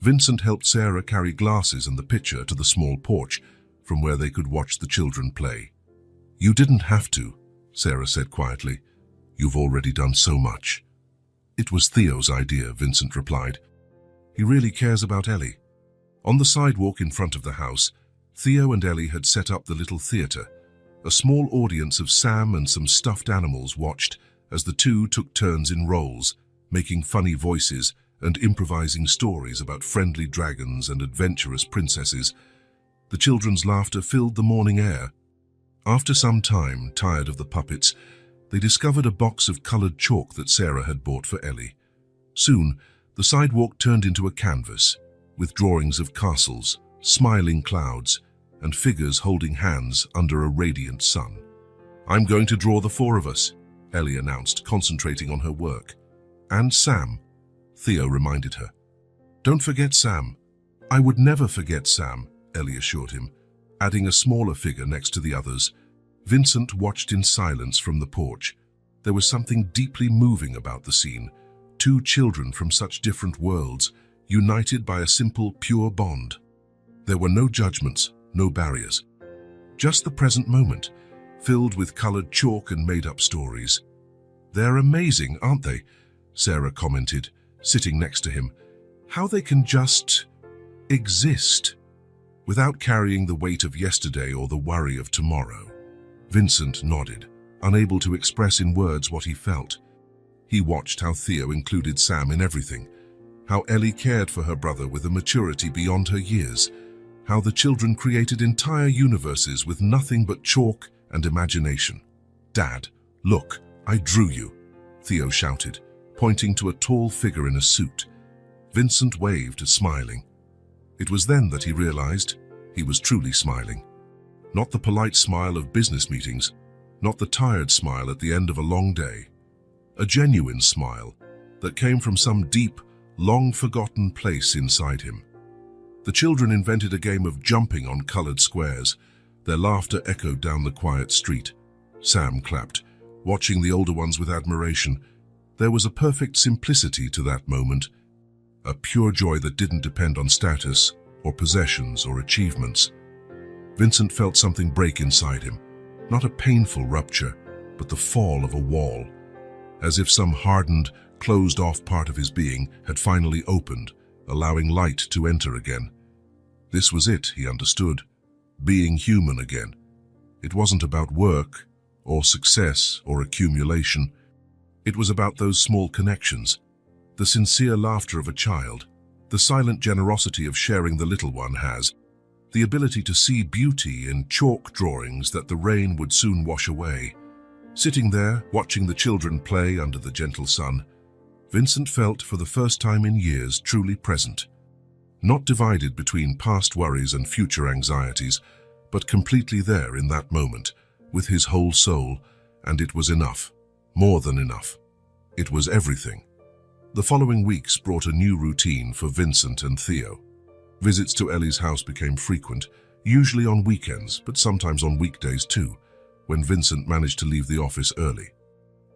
Vincent helped Sarah carry glasses and the pitcher to the small porch, from where they could watch the children play. "You didn't have to," Sarah said quietly. "You've already done so much." "It was Theo's idea," Vincent replied. "He really cares about Ellie." On the sidewalk in front of the house, Theo and Ellie had set up the little theater. A small audience of Sam and some stuffed animals watched as the two took turns in roles, making funny voices and improvising stories about friendly dragons and adventurous princesses. The children's laughter filled the morning air. After some time, tired of the puppets, they discovered a box of colored chalk that Sarah had bought for Ellie. Soon, the sidewalk turned into a canvas, with drawings of castles, smiling clouds, and figures holding hands under a radiant sun. "I'm going to draw the four of us," Ellie announced, concentrating on her work. "And Sam," Theo reminded her. "Don't forget Sam." "I would never forget Sam," Ellie assured him, adding a smaller figure next to the others. Vincent watched in silence from the porch. There was something deeply moving about the scene. Two children from such different worlds, united by a simple, pure bond. There were no judgments, no barriers. Just the present moment, filled with colored chalk and made-up stories. "They're amazing, aren't they?" Sarah commented, sitting next to him. "How they can just exist without carrying the weight of yesterday or the worry of tomorrow." Vincent nodded, unable to express in words what he felt. He watched how Theo included Sam in everything, how Ellie cared for her brother with a maturity beyond her years, how the children created entire universes with nothing but chalk and imagination. "Dad, look, I drew you," Theo shouted, pointing to a tall figure in a suit. Vincent waved, smiling. It was then that he realized he was truly smiling. Not the polite smile of business meetings, not the tired smile at the end of a long day. A genuine smile that came from some deep, long-forgotten place inside him. The children invented a game of jumping on colored squares. Their laughter echoed down the quiet street. Sam clapped, watching the older ones with admiration. There was a perfect simplicity to that moment, a pure joy that didn't depend on status or possessions or achievements. Vincent felt something break inside him, not a painful rupture, but the fall of a wall, as if some hardened, closed-off part of his being had finally opened, allowing light to enter again. This was it, he understood, being human again. It wasn't about work, or success, or accumulation. It was about those small connections, the sincere laughter of a child, the silent generosity of sharing the little one has, the ability to see beauty in chalk drawings that the rain would soon wash away. Sitting there, watching the children play under the gentle sun, Vincent felt for the first time in years truly present. Not divided between past worries and future anxieties, but completely there in that moment, with his whole soul, and it was enough, more than enough. It was everything. The following weeks brought a new routine for Vincent and Theo. Visits to Ellie's house became frequent, usually on weekends, but sometimes on weekdays too, when Vincent managed to leave the office early.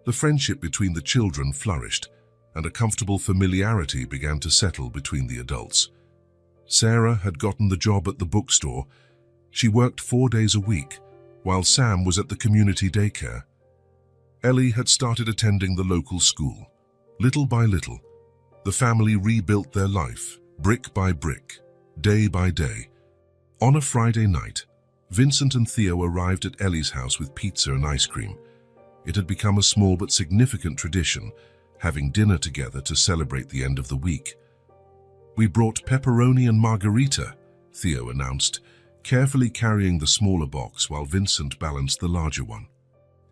The friendship between the children flourished, and a comfortable familiarity began to settle between the adults. Sarah had gotten the job at the bookstore. She worked 4 days a week, while Sam was at the community daycare. Ellie had started attending the local school. Little by little, the family rebuilt their life, brick by brick, day by day. On a Friday night, Vincent and Theo arrived at Ellie's house with pizza and ice cream. It had become a small but significant tradition, having dinner together to celebrate the end of the week. "We brought pepperoni and margarita," Theo announced, carefully carrying the smaller box while Vincent balanced the larger one.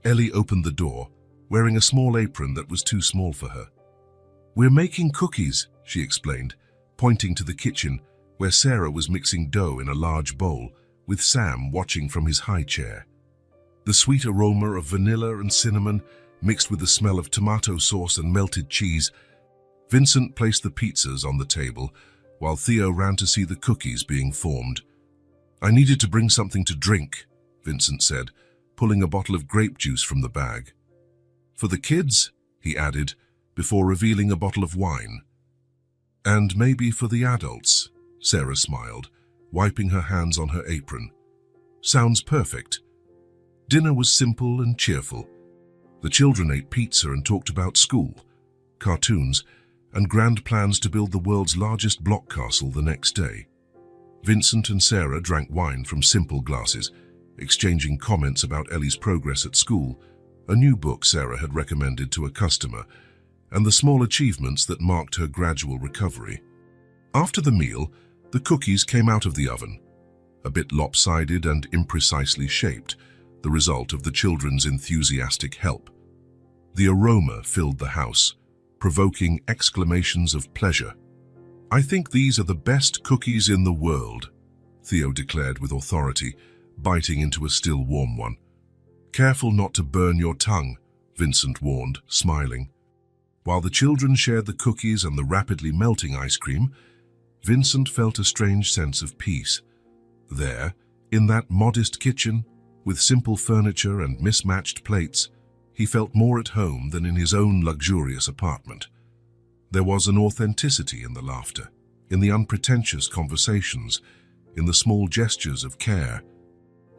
Ellie opened the door, wearing a small apron that was too small for her. "We're making cookies," she explained, pointing to the kitchen where Sarah was mixing dough in a large bowl, with Sam watching from his high chair. The sweet aroma of vanilla and cinnamon, mixed with the smell of tomato sauce and melted cheese. Vincent placed the pizzas on the table, while Theo ran to see the cookies being formed. "I needed to bring something to drink," Vincent said, pulling a bottle of grape juice from the bag. "For the kids," he added, before revealing a bottle of wine. "And maybe for the adults," Sarah smiled, wiping her hands on her apron. "Sounds perfect." Dinner was simple and cheerful. The children ate pizza and talked about school, cartoons, and grand plans to build the world's largest block castle the next day. Vincent and Sarah drank wine from simple glasses, exchanging comments about Ellie's progress at school, a new book Sarah had recommended to a customer, and the small achievements that marked her gradual recovery. After the meal, the cookies came out of the oven, a bit lopsided and imprecisely shaped, the result of the children's enthusiastic help. The aroma filled the house, provoking exclamations of pleasure. "I think these are the best cookies in the world," Theo declared with authority, biting into a still warm one. "Careful not to burn your tongue," Vincent warned, smiling. While the children shared the cookies and the rapidly melting ice cream, Vincent felt a strange sense of peace. There, in that modest kitchen, with simple furniture and mismatched plates, he felt more at home than in his own luxurious apartment. There was an authenticity in the laughter, in the unpretentious conversations, in the small gestures of care.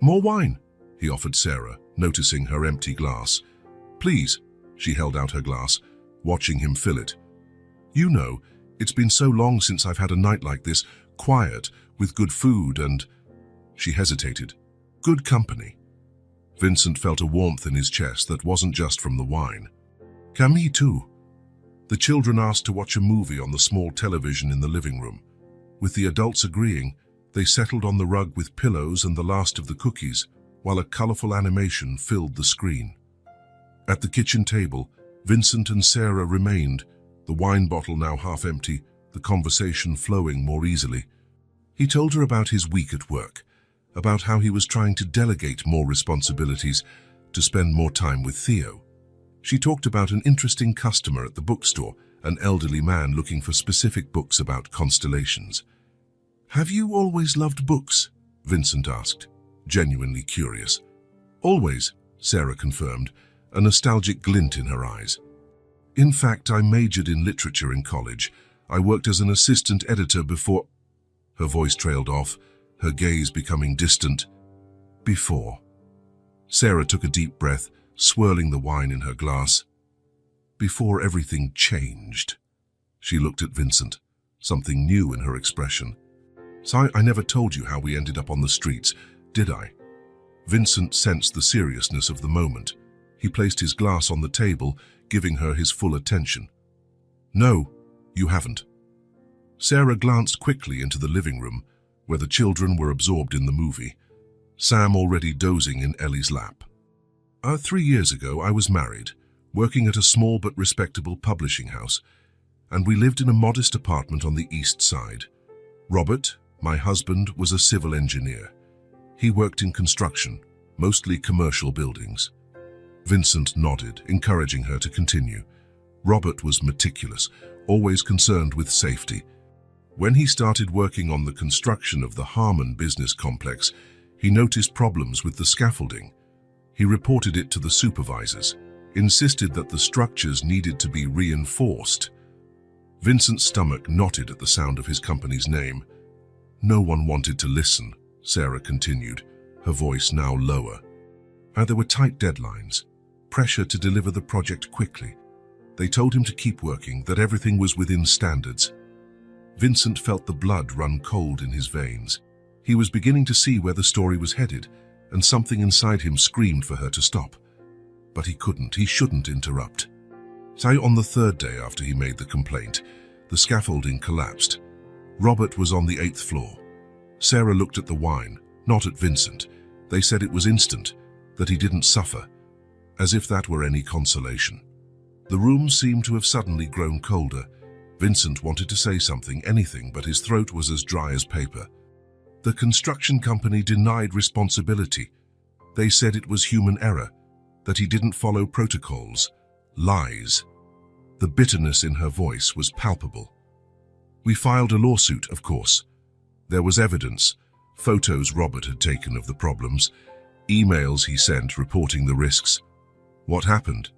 "More wine," he offered Sarah, noticing her empty glass. "Please," she held out her glass, watching him fill it. "You know, it's been so long since I've had a night like this, quiet, with good food and—" She hesitated. "Good company." Vincent felt a warmth in his chest that wasn't just from the wine. "Camille too." The children asked to watch a movie on the small television in the living room. With the adults agreeing, they settled on the rug with pillows and the last of the cookies, while a colorful animation filled the screen. At the kitchen table, Vincent and Sarah remained, the wine bottle now half empty, the conversation flowing more easily. He told her about his week at work, about how he was trying to delegate more responsibilities to spend more time with Theo. She talked about an interesting customer at the bookstore, an elderly man looking for specific books about constellations. "Have you always loved books?" Vincent asked, genuinely curious. "Always," Sarah confirmed, a nostalgic glint in her eyes. "In fact, I majored in literature in college. I worked as an assistant editor before—" Her voice trailed off, her gaze becoming distant. "Before." Sarah took a deep breath, swirling the wine in her glass. "Before everything changed." She looked at Vincent, something new in her expression. "So I never told you how we ended up on the streets, did I?" Vincent sensed the seriousness of the moment. He placed his glass on the table, giving her his full attention. "No, you haven't." Sarah glanced quickly into the living room, where the children were absorbed in the movie, Sam already dozing in Ellie's lap. 3 years ago, I was married, working at a small but respectable publishing house, and we lived in a modest apartment on the east side. Robert, my husband, was a civil engineer. He worked in construction, mostly commercial buildings. Vincent nodded, encouraging her to continue. Robert was meticulous, always concerned with safety. When he started working on the construction of the Harmon business complex, he noticed problems with the scaffolding. He reported it to the supervisors, insisted that the structures needed to be reinforced. Vincent's stomach knotted at the sound of his company's name. No one wanted to listen, Sarah continued, her voice now lower. There were tight deadlines, pressure to deliver the project quickly. They told him to keep working, that everything was within standards. Vincent felt the blood run cold in his veins. He was beginning to see where the story was headed, and something inside him screamed for her to stop. But he couldn't, he shouldn't interrupt. So on the third day after he made the complaint, the scaffolding collapsed. Robert was on the 8th floor. Sarah looked at the wine, Not at Vincent. They said it was instant, that he didn't suffer, as if that were any consolation. The room seemed to have suddenly grown colder. Vincent wanted to say something, anything, but his throat was as dry as paper. The construction company denied responsibility. They said it was human error, that he didn't follow protocols. Lies. The bitterness in her voice was palpable. We filed a lawsuit, of course. There was evidence, photos Robert had taken of the problems, emails he sent reporting the risks. What happened?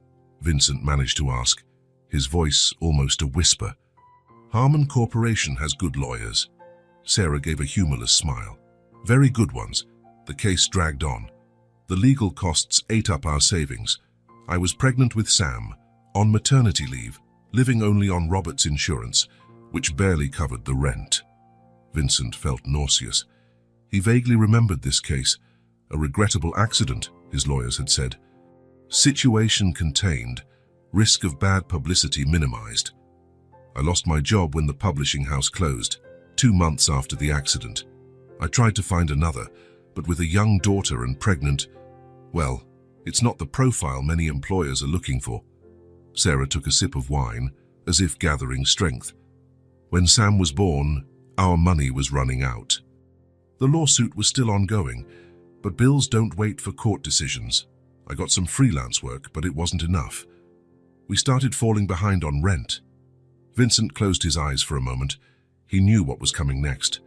Vincent managed to ask, his voice almost a whisper. Harmon Corporation has good lawyers. Sarah gave a humorless smile. Very good ones. The case dragged on. The legal costs ate up our savings. I was pregnant with Sam, on maternity leave, living only on Robert's insurance, which barely covered the rent. Vincent felt nauseous. He vaguely remembered this case, a regrettable accident, his lawyers had said. Situation contained, risk of bad publicity minimized. I lost my job when the publishing house closed, 2 months after the accident. I tried to find another, but with a young daughter and pregnant, well, it's not the profile many employers are looking for. Sarah took a sip of wine, as if gathering strength. When Sam was born, our money was running out. The lawsuit was still ongoing, but bills don't wait for court decisions. I got some freelance work, but it wasn't enough. We started falling behind on rent. Vincent closed his eyes for a moment. He knew what was coming next.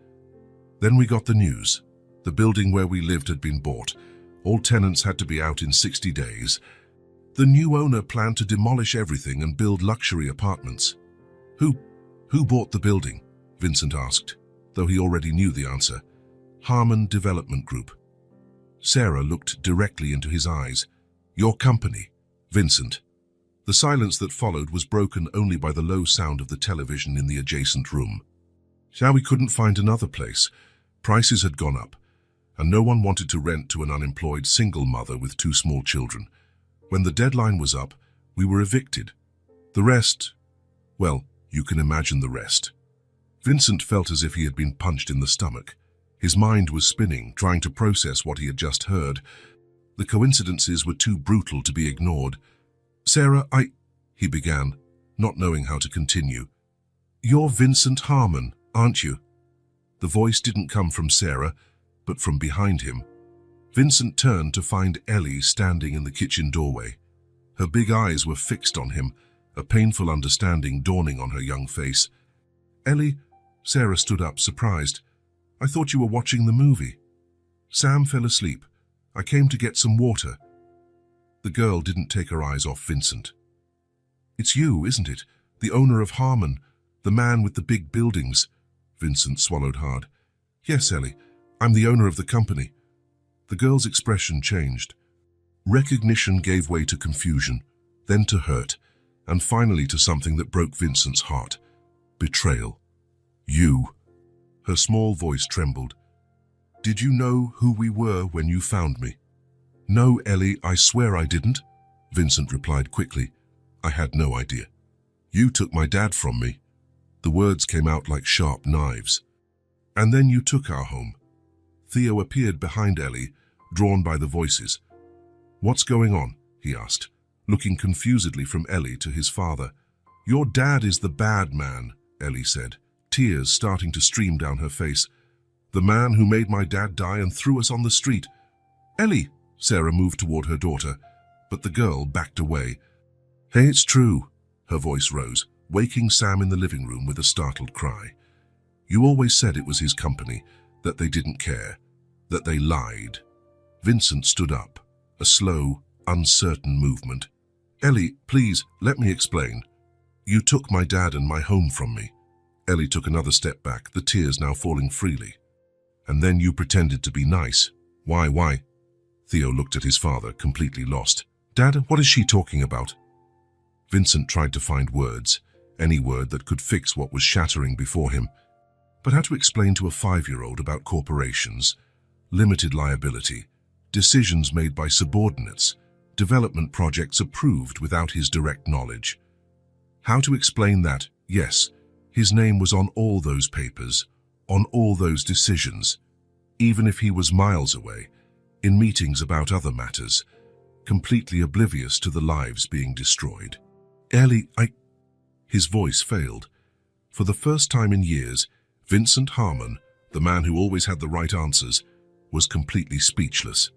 Then we got the news. The building where we lived had been bought. All tenants had to be out in 60 days. The new owner planned to demolish everything and build luxury apartments. Who bought the building? Vincent asked, though he already knew the answer. Harmon Development Group. Sarah looked directly into his eyes. Your company, Vincent. The silence that followed was broken only by the low sound of the television in the adjacent room. We couldn't find another place. Prices had gone up, and no one wanted to rent to an unemployed single mother with 2 small children. When the deadline was up, we were evicted. The rest, well, you can imagine the rest. Vincent felt as if he had been punched in the stomach. His mind was spinning, trying to process what he had just heard. The coincidences were too brutal to be ignored. Sarah, he began, not knowing how to continue. You're Vincent Harmon, aren't you? The voice didn't come from Sarah, but from behind him. Vincent turned to find Ellie standing in the kitchen doorway. Her big eyes were fixed on him, a painful understanding dawning on her young face. Ellie, Sarah stood up, surprised. I thought you were watching the movie. Sam fell asleep. I came to get some water. The girl didn't take her eyes off Vincent. It's you, isn't it? The owner of Harmon, the man with the big buildings. Vincent swallowed hard. Yes, Ellie, I'm the owner of the company. The girl's expression changed. Recognition gave way to confusion, then to hurt, and finally to something that broke Vincent's heart. Betrayal. You. Her small voice trembled. Did you know who we were when you found me? No, Ellie, I swear I didn't, Vincent replied quickly. I had no idea. You took my dad from me. The words came out like sharp knives. And then you took our home. Theo appeared behind Ellie, drawn by the voices. What's going on? He asked, looking confusedly from Ellie to his father. Your dad is the bad man, Ellie said, tears starting to stream down her face. The man who made my dad die and threw us on the street. Ellie, Sarah moved toward her daughter, but the girl backed away. Hey, it's true, her voice rose, waking Sam in the living room with a startled cry. You always said it was his company, that they didn't care, that they lied. Vincent stood up, a slow, uncertain movement. Ellie, please, let me explain. You took my dad and my home from me. Ellie took another step back, the tears now falling freely. And then you pretended to be nice. Why? Theo looked at his father, completely lost. Dad, what is she talking about? Vincent tried to find words, any word that could fix what was shattering before him. But how to explain to a 5-year-old about corporations, limited liability, decisions made by subordinates, development projects approved without his direct knowledge? How to explain that, yes, his name was on all those papers, on all those decisions, even if he was miles away, in meetings about other matters, completely oblivious to the lives being destroyed. Ellie, His voice failed. For the first time in years, Vincent Harmon, the man who always had the right answers, was completely speechless.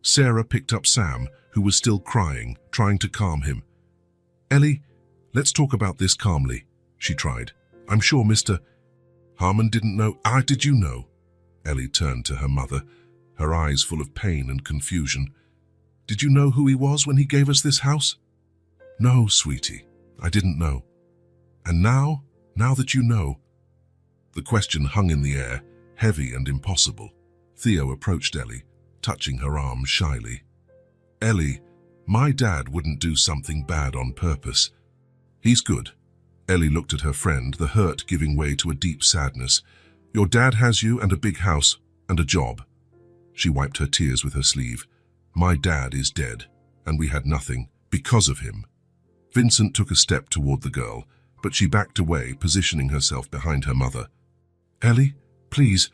Sarah picked up Sam, who was still crying, trying to calm him. Ellie, let's talk about this calmly, she tried. I'm sure Mr. Harmon didn't know. Did you know? Ellie turned to her mother, her eyes full of pain and confusion. Did you know who he was when he gave us this house? No, sweetie, I didn't know. And now that you know. The question hung in the air, heavy and impossible. Theo approached Ellie, touching her arm shyly. Ellie, my dad wouldn't do something bad on purpose. He's good. Ellie looked at her friend, the hurt giving way to a deep sadness. Your dad has you and a big house and a job. She wiped her tears with her sleeve. My dad is dead, and we had nothing because of him. Vincent took a step toward the girl, but she backed away, positioning herself behind her mother. Ellie, please,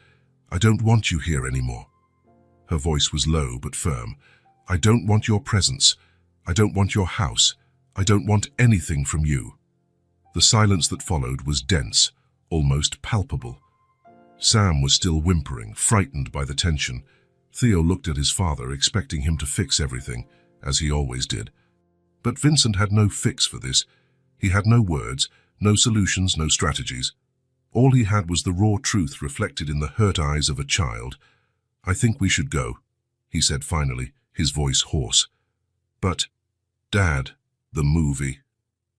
I don't want you here anymore. Her voice was low but firm. I don't want your presence. I don't want your house. I don't want anything from you. The silence that followed was dense, almost palpable. Sam was still whimpering, frightened by the tension. Theo looked at his father, expecting him to fix everything, as he always did. But Vincent had no fix for this. He had no words, no solutions, no strategies. All he had was the raw truth reflected in the hurt eyes of a child. I think we should go, he said finally, his voice hoarse. But, Dad, the movie.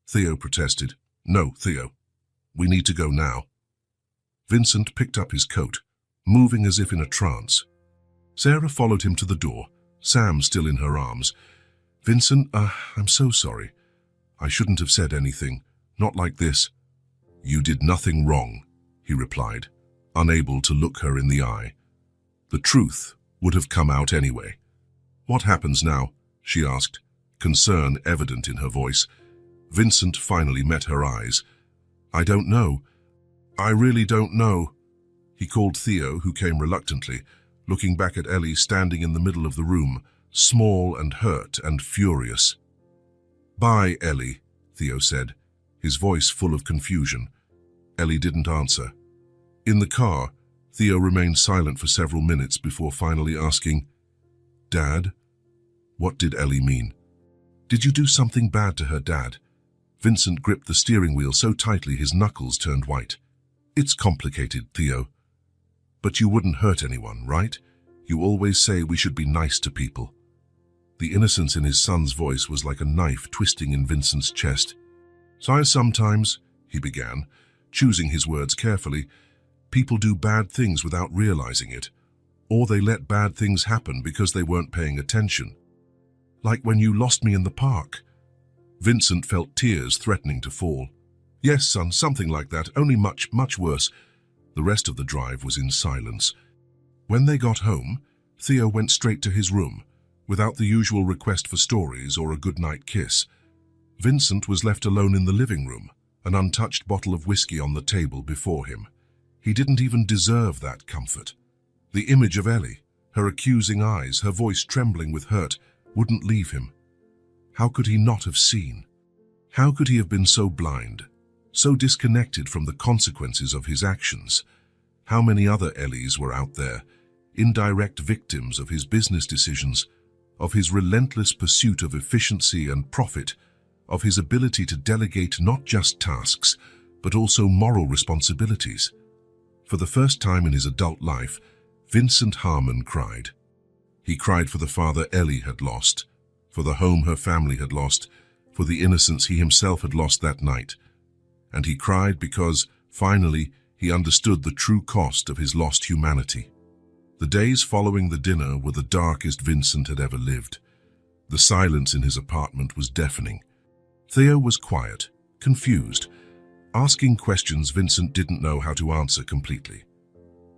Theo protested. No, Theo. We need to go now. Vincent picked up his coat, moving as if in a trance. Sarah followed him to the door, Sam still in her arms. Vincent, I'm so sorry. I shouldn't have said anything. Not like this. You did nothing wrong, he replied, unable to look her in the eye. The truth would have come out anyway. What happens now? She asked, concern evident in her voice. Vincent finally met her eyes. I don't know. I really don't know. He called Theo, who came reluctantly, looking back at Ellie standing in the middle of the room, small and hurt and furious. Bye, Ellie, Theo said, his voice full of confusion. Ellie didn't answer. In the car, Theo remained silent for several minutes before finally asking, Dad? What did Ellie mean? Did you do something bad to her, Dad? Vincent gripped the steering wheel so tightly his knuckles turned white. It's complicated, Theo. But you wouldn't hurt anyone, right? You always say we should be nice to people. The innocence in his son's voice was like a knife twisting in Vincent's chest. So sometimes, he began, choosing his words carefully, people do bad things without realizing it, or they let bad things happen because they weren't paying attention. Like when you lost me in the park. Vincent felt tears threatening to fall. Yes, son, something like that, only much, much worse. The rest of the drive was in silence. When they got home, Theo went straight to his room, without the usual request for stories or a goodnight kiss. Vincent was left alone in the living room, an untouched bottle of whiskey on the table before him. He didn't even deserve that comfort. The image of Ellie, her accusing eyes, her voice trembling with hurt, wouldn't leave him. How could he not have seen? How could he have been so blind, so disconnected from the consequences of his actions? How many other Ellies were out there, indirect victims of his business decisions, of his relentless pursuit of efficiency and profit, of his ability to delegate not just tasks, but also moral responsibilities? For the first time in his adult life, Vincent Harmon cried. He cried for the father Ellie had lost, for the home her family had lost, for the innocence he himself had lost that night. And he cried because, finally, he understood the true cost of his lost humanity. The days following the dinner were the darkest Vincent had ever lived. The silence in his apartment was deafening. Theo was quiet, confused, asking questions Vincent didn't know how to answer completely.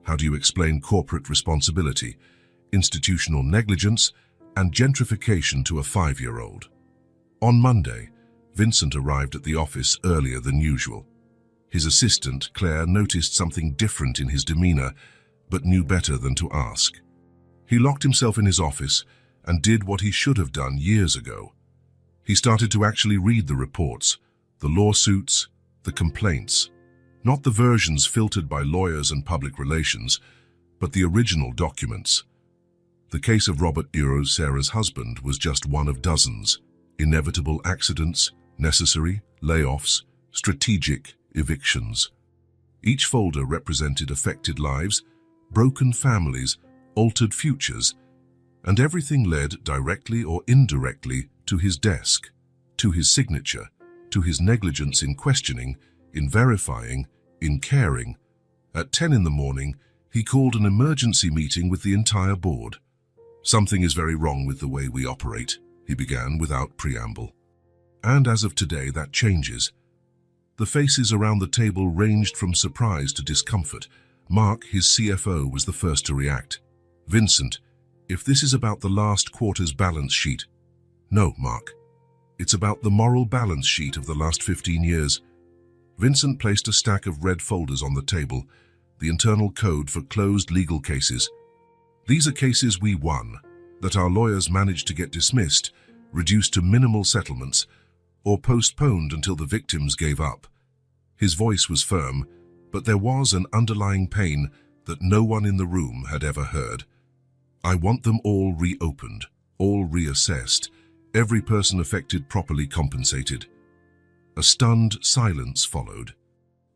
How do you explain corporate responsibility, institutional negligence, and gentrification to a 5-year-old? On Monday, Vincent arrived at the office earlier than usual. His assistant, Claire, noticed something different in his demeanor, but knew better than to ask. He locked himself in his office and did what he should have done years ago. He started to actually read the reports, the lawsuits, the complaints, not the versions filtered by lawyers and public relations, but the original documents. The case of Robert Euro, Sarah's husband, was just one of dozens. Inevitable accidents, necessary layoffs, strategic evictions. Each folder represented affected lives, broken families, altered futures, and everything led directly or indirectly to his desk, to his signature, to his negligence in questioning, in verifying, in caring. At 10 in the morning, he called an emergency meeting with the entire board. "Something is very wrong with the way we operate," he began without preamble. And as of today, that changes. The faces around the table ranged from surprise to discomfort. Mark, his CFO, was the first to react. "Vincent, if this is about the last quarter's balance sheet..." "No, Mark. It's about the moral balance sheet of the last 15 years. Vincent placed a stack of red folders on the table, the internal code for closed legal cases. "These are cases we won, that our lawyers managed to get dismissed, reduced to minimal settlements, or postponed until the victims gave up." His voice was firm, but there was an underlying pain that no one in the room had ever heard. "I want them all reopened, all reassessed, every person affected properly compensated." A stunned silence followed.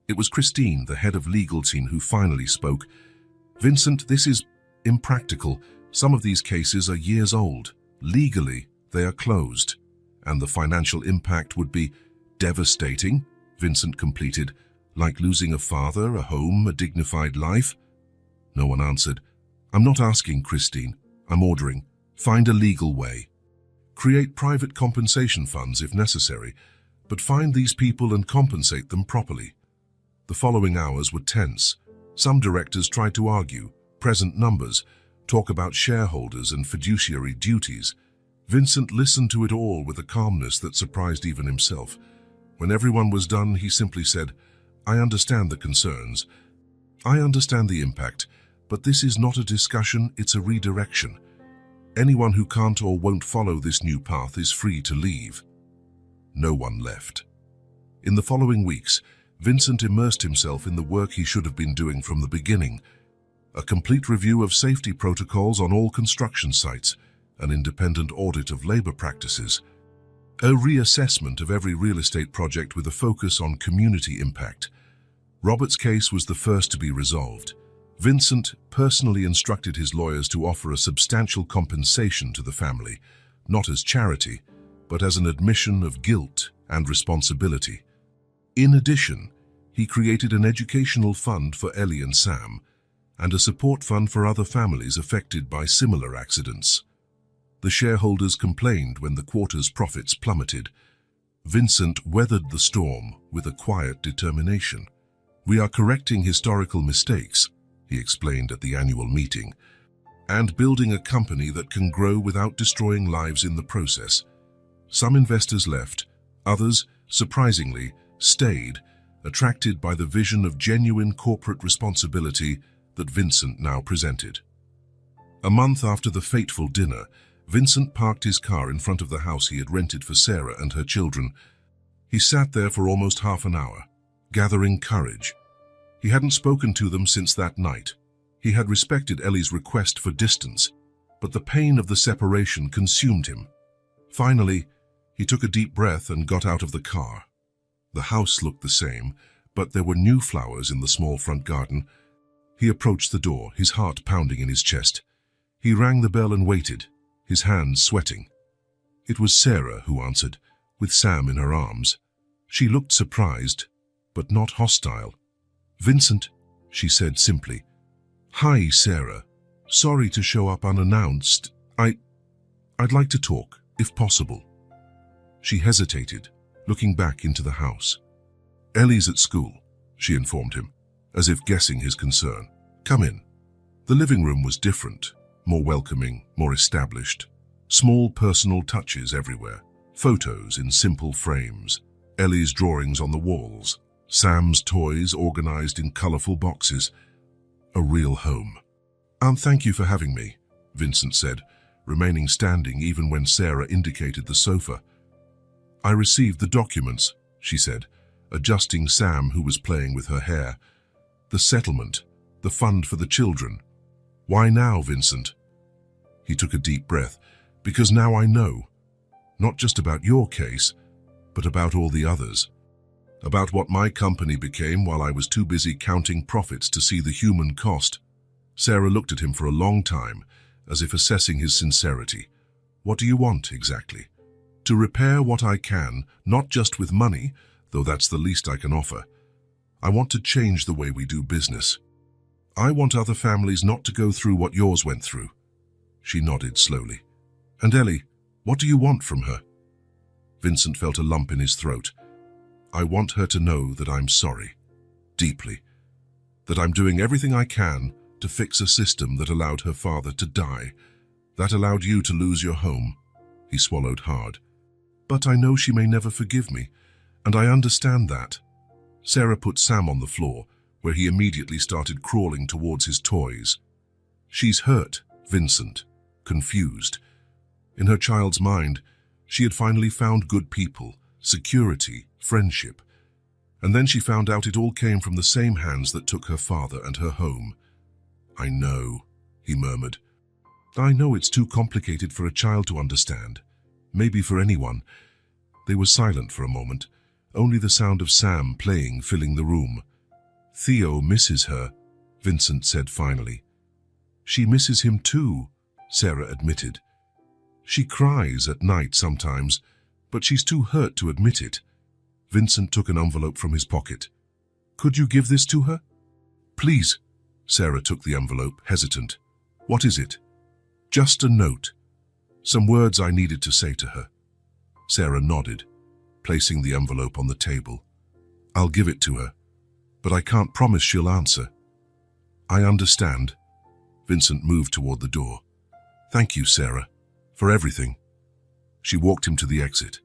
It was Christine, the head of legal team, who finally spoke. "Vincent, this is impractical. Some of these cases are years old. Legally, they are closed, and the financial impact would be devastating," Vincent completed. "Like losing a father, a home, a dignified life." No one answered. "I'm not asking, Christine. I'm ordering. Find a legal way. Create private compensation funds if necessary, but find these people and compensate them properly." The following hours were tense. Some directors tried to argue, present numbers, talk about shareholders and fiduciary duties. Vincent listened to it all with a calmness that surprised even himself. When everyone was done, he simply said, "I understand the concerns. I understand the impact, but this is not a discussion, it's a redirection. Anyone who can't or won't follow this new path is free to leave." No one left. In the following weeks, Vincent immersed himself in the work he should have been doing from the beginning. A complete review of safety protocols on all construction sites, an independent audit of labor practices, a reassessment of every real estate project with a focus on community impact. Robert's case was the first to be resolved. Vincent personally instructed his lawyers to offer a substantial compensation to the family, not as charity, but as an admission of guilt and responsibility. In addition, he created an educational fund for Ellie and Sam, and a support fund for other families affected by similar accidents. The shareholders complained when the quarter's profits plummeted. Vincent weathered the storm with a quiet determination. "We are correcting historical mistakes," he explained at the annual meeting, "and building a company that can grow without destroying lives in the process." Some investors left, others, surprisingly, stayed, attracted by the vision of genuine corporate responsibility that Vincent now presented. A month after the fateful dinner, Vincent parked his car in front of the house he had rented for Sarah and her children. He sat there for almost half an hour, gathering courage. He hadn't spoken to them since that night. He had respected Ellie's request for distance, but the pain of the separation consumed him. Finally, he took a deep breath and got out of the car. The house looked the same, but there were new flowers in the small front garden. He approached the door, his heart pounding in his chest. He rang the bell and waited, his hands sweating. It was Sarah who answered, with Sam in her arms. She looked surprised, but not hostile. "Vincent," she said simply. "Hi, Sarah. Sorry to show up unannounced. I'd like to talk, if possible." She hesitated, looking back into the house. "Ellie's at school," she informed him, as if guessing his concern. "Come in." The living room was different, more welcoming, more established. Small personal touches everywhere. Photos in simple frames. Ellie's drawings on the walls. Sam's toys organized in colorful boxes. A real home. Thank you for having me," Vincent said, remaining standing even when Sarah indicated the sofa. "I received the documents," she said, adjusting Sam, who was playing with her hair. "The settlement, the fund for the children. Why now, Vincent?" He took a deep breath. "Because now I know. Not just about your case, but about all the others. About what my company became while I was too busy counting profits to see the human cost." Sarah looked at him for a long time, as if assessing his sincerity. "What do you want, exactly?" "To repair what I can, not just with money, though that's the least I can offer. I want to change the way we do business. I want other families not to go through what yours went through." She nodded slowly. "And Ellie, what do you want from her?" Vincent felt a lump in his throat. "I want her to know that I'm sorry, deeply. That I'm doing everything I can to fix a system that allowed her father to die, that allowed you to lose your home." He swallowed hard. "But I know she may never forgive me, and I understand that." Sarah put Sam on the floor, where he immediately started crawling towards his toys. "She's hurt, Vincent, confused. In her child's mind, she had finally found good people, security, friendship. And then she found out it all came from the same hands that took her father and her home." "I know," he murmured. "I know it's too complicated for a child to understand. Maybe for anyone." They were silent for a moment, only the sound of Sam playing filling the room. "Theo misses her," Vincent said finally. "She misses him too," Sarah admitted. "She cries at night sometimes, but she's too hurt to admit it." Vincent took an envelope from his pocket. "Could you give this to her?" "Please." Sarah took the envelope, hesitant. "What is it?" "Just a note. Some words I needed to say to her." Sarah nodded, placing the envelope on the table. "I'll give it to her, but I can't promise she'll answer." "I understand." Vincent moved toward the door. "Thank you, Sarah, for everything." She walked him to the exit.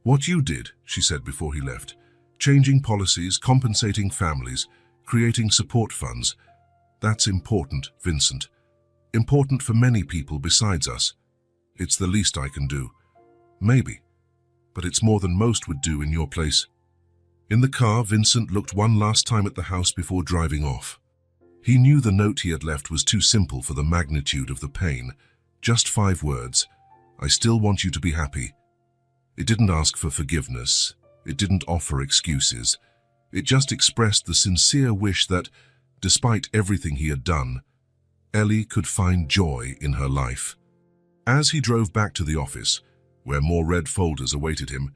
"What you did," she said before he left, "changing policies, compensating families, creating support funds, that's important, Vincent. Important for many people besides us. It's the least I can do. Maybe. But it's more than most would do in your place." In the car, Vincent looked one last time at the house before driving off. He knew the note he had left was too simple for the magnitude of the pain. Just 5 words. "I still want you to be happy." It didn't ask for forgiveness. It didn't offer excuses. It just expressed the sincere wish that, despite everything he had done, Ellie could find joy in her life. As he drove back to the office, where more red folders awaited him,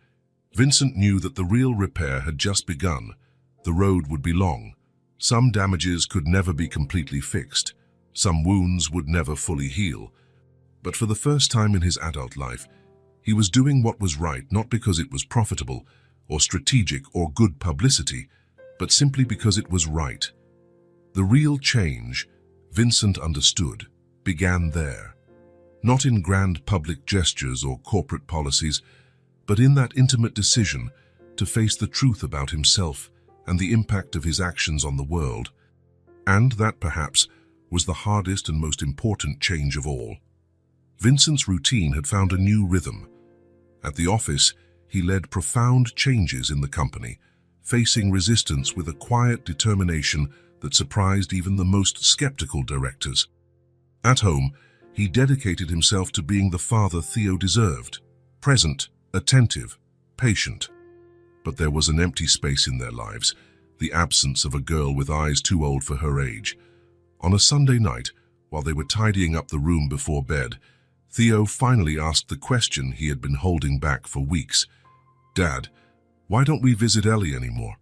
Vincent knew that the real repair had just begun. The road would be long. Some damages could never be completely fixed. Some wounds would never fully heal. But for the first time in his adult life, he was doing what was right, not because it was profitable or strategic or good publicity, but simply because it was right. The real change, Vincent understood, began there. Not in grand public gestures or corporate policies, but in that intimate decision to face the truth about himself and the impact of his actions on the world. And that, perhaps, was the hardest and most important change of all. Vincent's routine had found a new rhythm. At the office, he led profound changes in the company, facing resistance with a quiet determination that surprised even the most skeptical directors. At home, he dedicated himself to being the father Theo deserved, present, attentive, patient. But there was an empty space in their lives, the absence of a girl with eyes too old for her age. On a Sunday night, while they were tidying up the room before bed, Theo finally asked the question he had been holding back for weeks. "Dad, why don't we visit Ellie anymore?"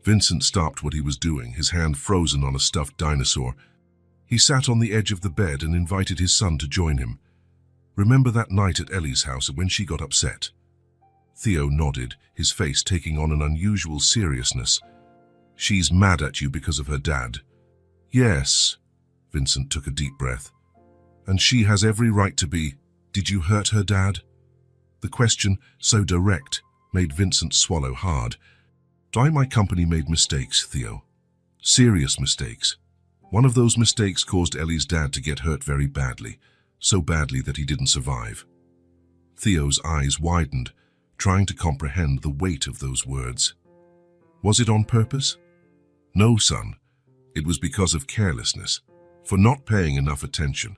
Vincent stopped what he was doing, his hand frozen on a stuffed dinosaur. He sat on the edge of the bed and invited his son to join him. "Remember that night at Ellie's house when she got upset?" Theo nodded, his face taking on an unusual seriousness. "She's mad at you because of her dad." "Yes." Vincent took a deep breath. "And she has every right to be. Did you hurt her dad?" The question, so direct, made Vincent swallow hard. "My company made mistakes, Theo. Serious mistakes. One of those mistakes caused Ellie's dad to get hurt very badly, so badly that he didn't survive. Theo's eyes widened, trying to comprehend the weight of those words. Was it on purpose? No, son. It was because of carelessness, for not paying enough attention,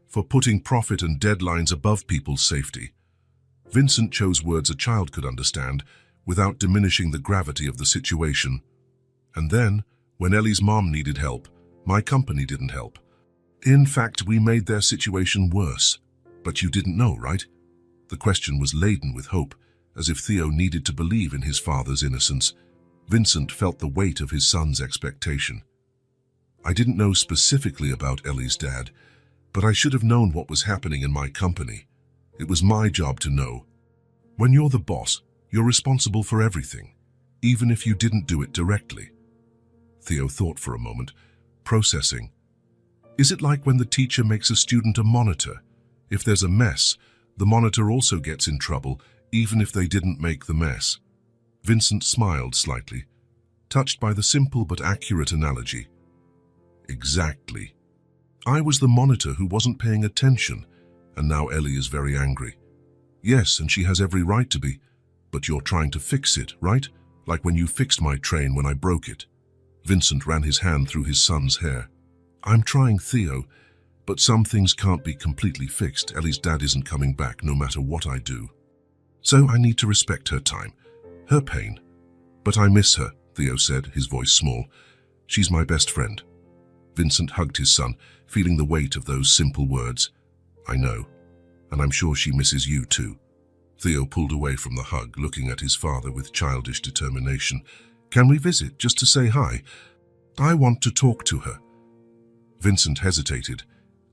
for putting profit and deadlines above people's safety. Vincent chose words a child could understand without diminishing the gravity of the situation. And then, when Ellie's mom needed help, my company didn't help. In fact, we made their situation worse. But you didn't know, right? The question was laden with hope, as if Theo needed to believe in his father's innocence. Vincent felt the weight of his son's expectation. I didn't know specifically about Ellie's dad, but I should have known what was happening in my company. It was my job to know. When you're the boss, you're responsible for everything, even if you didn't do it directly. Theo thought for a moment, processing. Is it like when the teacher makes a student a monitor? If there's a mess, the monitor also gets in trouble, even if they didn't make the mess. Vincent smiled slightly, touched by the simple but accurate analogy. Exactly. I was the monitor who wasn't paying attention, and now Ellie is very angry. Yes, and she has every right to be, but you're trying to fix it, right? Like when you fixed my train when I broke it. Vincent ran his hand through his son's hair. I'm trying, Theo, but some things can't be completely fixed. Ellie's dad isn't coming back no matter what I do. So I need to respect her time, her pain. But I miss her, Theo said, his voice small. She's my best friend. Vincent hugged his son, feeling the weight of those simple words. I know, and I'm sure she misses you too. Theo pulled away from the hug, looking at his father with childish determination. Can we visit, just to say hi? I want to talk to her. Vincent hesitated.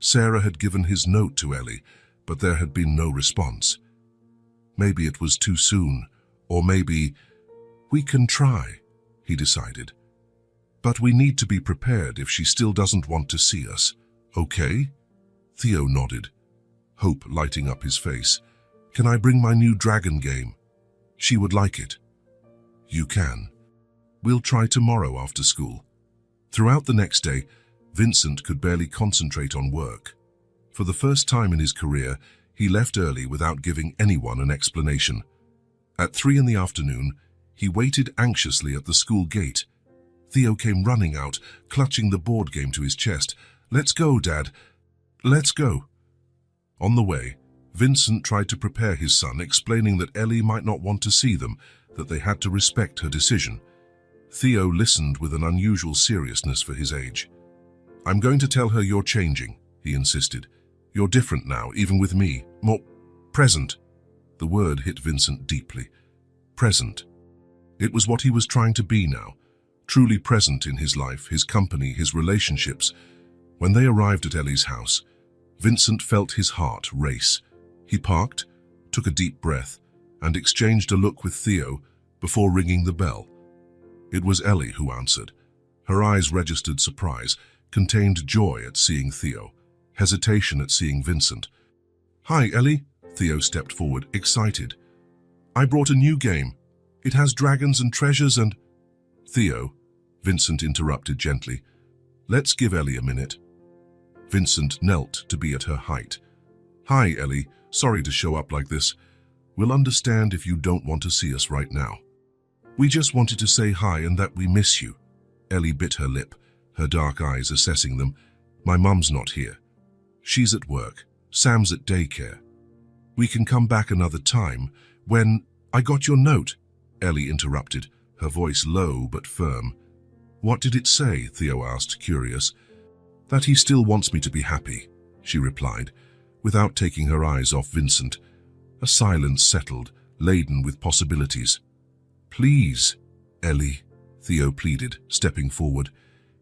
Sarah had given his note to Ellie, but there had been no response. Maybe it was too soon, or maybe... We can try, he decided. But we need to be prepared if she still doesn't want to see us, okay? Theo nodded, hope lighting up his face. Can I bring my new dragon game? She would like it. You can. We'll try tomorrow after school. Throughout the next day, Vincent could barely concentrate on work. For the first time in his career, he left early without giving anyone an explanation. At 3 in the afternoon, he waited anxiously at the school gate. Theo came running out, clutching the board game to his chest. Let's go, Dad. Let's go. On the way, Vincent tried to prepare his son, explaining that Ellie might not want to see them, that they had to respect her decision. Theo listened with an unusual seriousness for his age. I'm going to tell her you're changing, he insisted. You're different now, even with me. More present. The word hit Vincent deeply. Present. It was what he was trying to be now, truly present in his life, his company, his relationships. When they arrived at Ellie's house, Vincent felt his heart race. He parked, took a deep breath, and exchanged a look with Theo before ringing the bell. It was Ellie who answered. Her eyes registered surprise, contained joy at seeing Theo, hesitation at seeing Vincent. Hi, Ellie, Theo stepped forward, excited. I brought a new game. It has dragons and treasures and... Theo, Vincent interrupted gently. Let's give Ellie a minute. Vincent knelt to be at her height. Hi, Ellie, sorry to show up like this. We'll understand if you don't want to see us right now. We just wanted to say hi and that we miss you. Ellie bit her lip, her dark eyes assessing them. My mum's not here. She's at work. Sam's at daycare. We can come back another time when... I got your note, Ellie interrupted, her voice low but firm. What did it say? Theo asked, curious. That he still wants me to be happy, she replied, without taking her eyes off Vincent. A silence settled, laden with possibilities. Please, Ellie, Theo pleaded, stepping forward.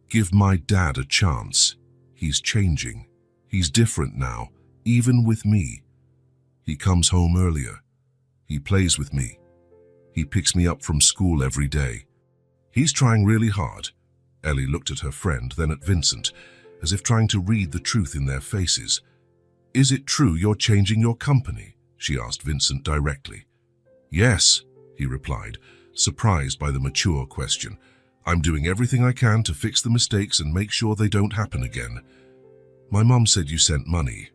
Give my dad a chance. He's changing. He's different now, even with me. He comes home earlier. He plays with me. He picks me up from school every day. He's trying really hard. Ellie looked at her friend, then at Vincent, as if trying to read the truth in their faces. Is it true you're changing your company? She asked Vincent directly. Yes, he replied, surprised by the mature question. I'm doing everything I can to fix the mistakes and make sure they don't happen again. My mom said you sent money.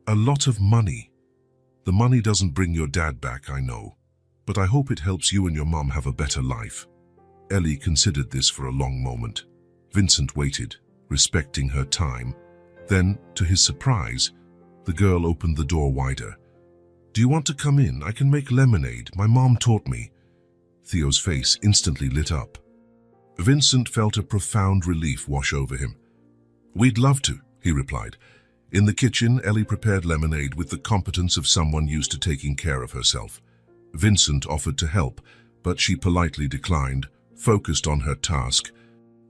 A lot of money. The money doesn't bring your dad back, I know, but I hope it helps you and your mom have a better life. Ellie considered this for a long moment. Vincent waited, respecting her time. Then, to his surprise, the girl opened the door wider. Do you want to come in? I can make lemonade. My mom taught me. Theo's face instantly lit up. Vincent felt a profound relief wash over him. We'd love to, he replied. In the kitchen, Ellie prepared lemonade with the competence of someone used to taking care of herself. Vincent offered to help, but she politely declined, focused on her task.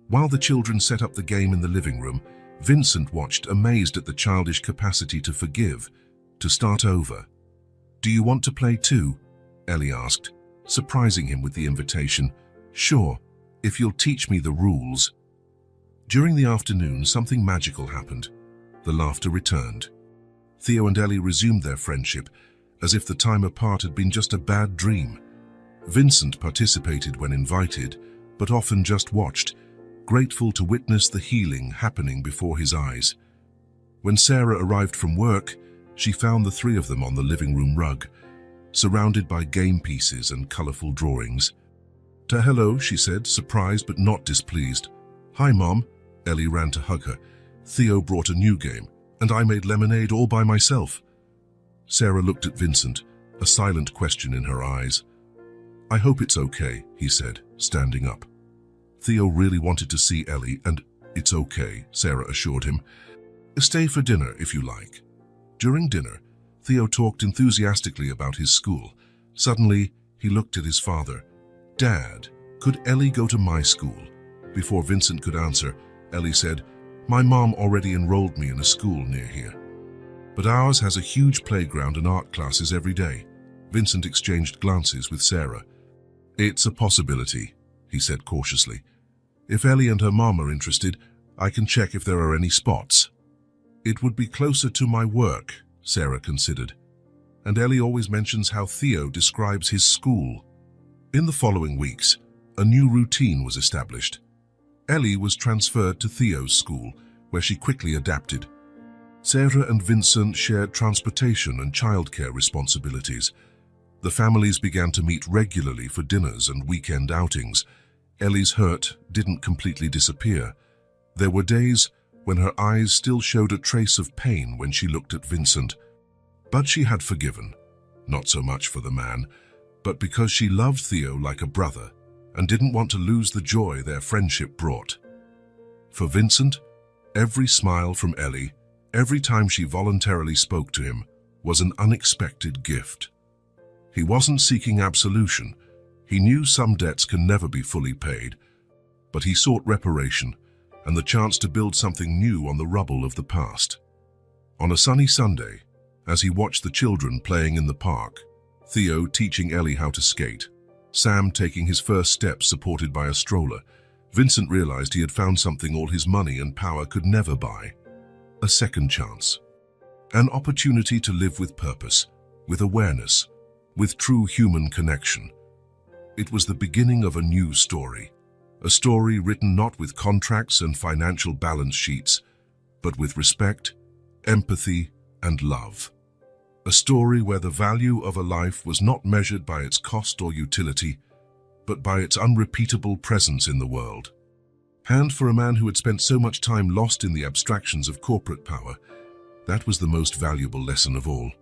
While the children set up the game in the living room, Vincent watched, amazed at the childish capacity to forgive, to start over. Do you want to play too? Ellie asked, surprising him with the invitation. Sure, if you'll teach me the rules. During the afternoon, something magical happened. The laughter returned. Theo and Ellie resumed their friendship, as if the time apart had been just a bad dream. Vincent participated when invited, but often just watched, grateful to witness the healing happening before his eyes. When Sarah arrived from work, she found the three of them on the living room rug, surrounded by game pieces and colorful drawings. Hello, she said, surprised but not displeased. Hi, Mom. Ellie ran to hug her. Theo brought a new game, and I made lemonade all by myself. Sarah looked at Vincent, a silent question in her eyes. I hope it's okay, he said, standing up. Theo really wanted to see Ellie, and it's okay, Sarah assured him. Stay for dinner if you like. During dinner, Theo talked enthusiastically about his school. Suddenly, he looked at his father. Dad, could Ellie go to my school? Before Vincent could answer, Ellie said, My mom already enrolled me in a school near here. But ours has a huge playground and art classes every day. Vincent exchanged glances with Sarah. It's a possibility, he said cautiously. If Ellie and her mom are interested, I can check if there are any spots. It would be closer to my work, Sarah considered. And Ellie always mentions how Theo describes his school. In the following weeks, a new routine was established. Ellie was transferred to Theo's school, where she quickly adapted. Sarah and Vincent shared transportation and childcare responsibilities. The families began to meet regularly for dinners and weekend outings. Ellie's hurt didn't completely disappear. There were days when her eyes still showed a trace of pain when she looked at Vincent. But she had forgiven, not so much for the man, but because she loved Theo like a brother and didn't want to lose the joy their friendship brought. For Vincent, every smile from Ellie, every time she voluntarily spoke to him, was an unexpected gift. He wasn't seeking absolution. He knew some debts can never be fully paid, but he sought reparation and the chance to build something new on the rubble of the past. On a sunny Sunday, as he watched the children playing in the park, Theo teaching Ellie how to skate, Sam taking his first steps supported by a stroller, Vincent realized he had found something all his money and power could never buy. A second chance. An opportunity to live with purpose, with awareness, with true human connection. It was the beginning of a new story. A story written not with contracts and financial balance sheets, but with respect, empathy, and love. A story where the value of a life was not measured by its cost or utility, but by its unrepeatable presence in the world. And for a man who had spent so much time lost in the abstractions of corporate power, that was the most valuable lesson of all.